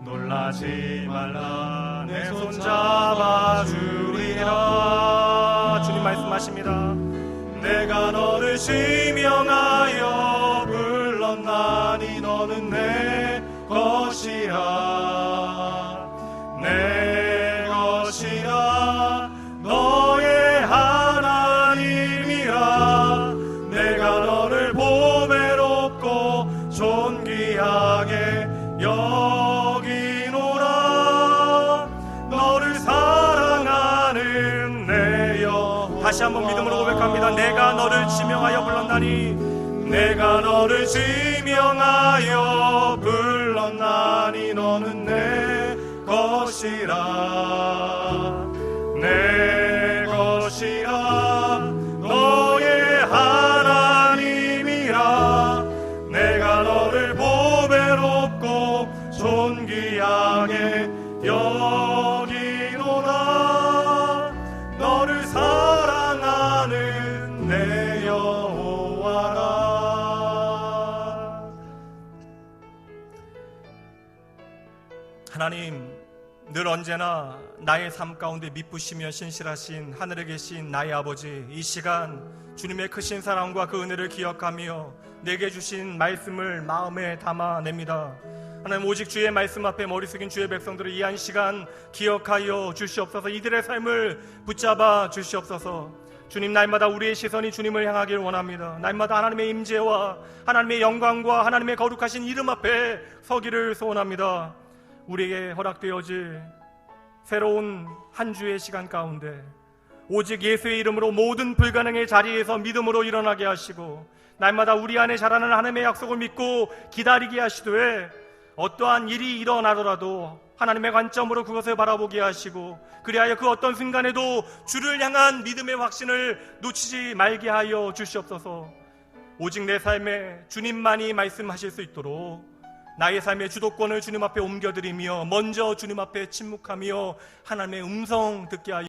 놀라지 말라. 내 손 잡아주리라. 주님 말씀하십니다. 내가 너를 지명하여 불렀나니 너는 내 것이라. 내 것이라. 너의 하나님이라. 내가 너를 보배롭고 존귀하게 여기노라. 너를 사랑하는 내 여호와. 다시 한번 믿음으로 고백합니다. 내가 너를 지명하여 불렀나니 내가 너를 지명하여 불렀나니 너는 내 것이라. 내 것이라. 너의 하나님이라. 내가 너를 보배롭고 존귀하게 여기노라. 너를 사랑하는 내 여호와라. 하나님, 늘 언제나 나의 삶 가운데 미쁘시며 신실하신 하늘에 계신 나의 아버지, 이 시간 주님의 크신 사랑과 그 은혜를 기억하며 내게 주신 말씀을 마음에 담아냅니다. 하나님, 오직 주의 말씀 앞에 머리 숙인 주의 백성들을 이 한 시간 기억하여 주시옵소서. 이들의 삶을 붙잡아 주시옵소서. 주님, 날마다 우리의 시선이 주님을 향하길 원합니다. 날마다 하나님의 임재와 하나님의 영광과 하나님의 거룩하신 이름 앞에 서기를 소원합니다. 우리에게 허락되어질 새로운 한 주의 시간 가운데 오직 예수의 이름으로 모든 불가능의 자리에서 믿음으로 일어나게 하시고, 날마다 우리 안에 자라는 하나님의 약속을 믿고 기다리게 하시되, 어떠한 일이 일어나더라도 하나님의 관점으로 그것을 바라보게 하시고, 그리하여 그 어떤 순간에도 주를 향한 믿음의 확신을 놓치지 말게 하여 주시옵소서. 오직 내 삶에 주님만이 말씀하실 수 있도록 나의 삶의 주도권을 주님 앞에 옮겨드리며 먼저 주님 앞에 침묵하며 하나님의 음성 듣게 하여